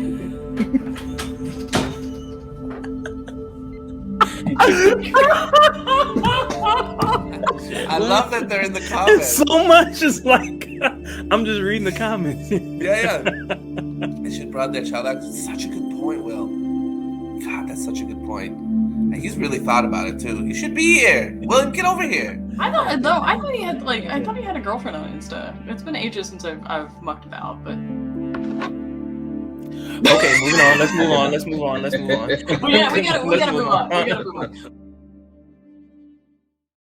I love that they're in the comments. So much is like, I'm just reading the comments. Yeah. They should broaden their child act. It's such a good point, Will. God, that's such a good point. And he's really thought about it too. You should be here. Will, get over here. I thought he had a girlfriend on Insta. It's been ages since I've mucked about, but Okay, moving on. Let's move on. we gotta move on.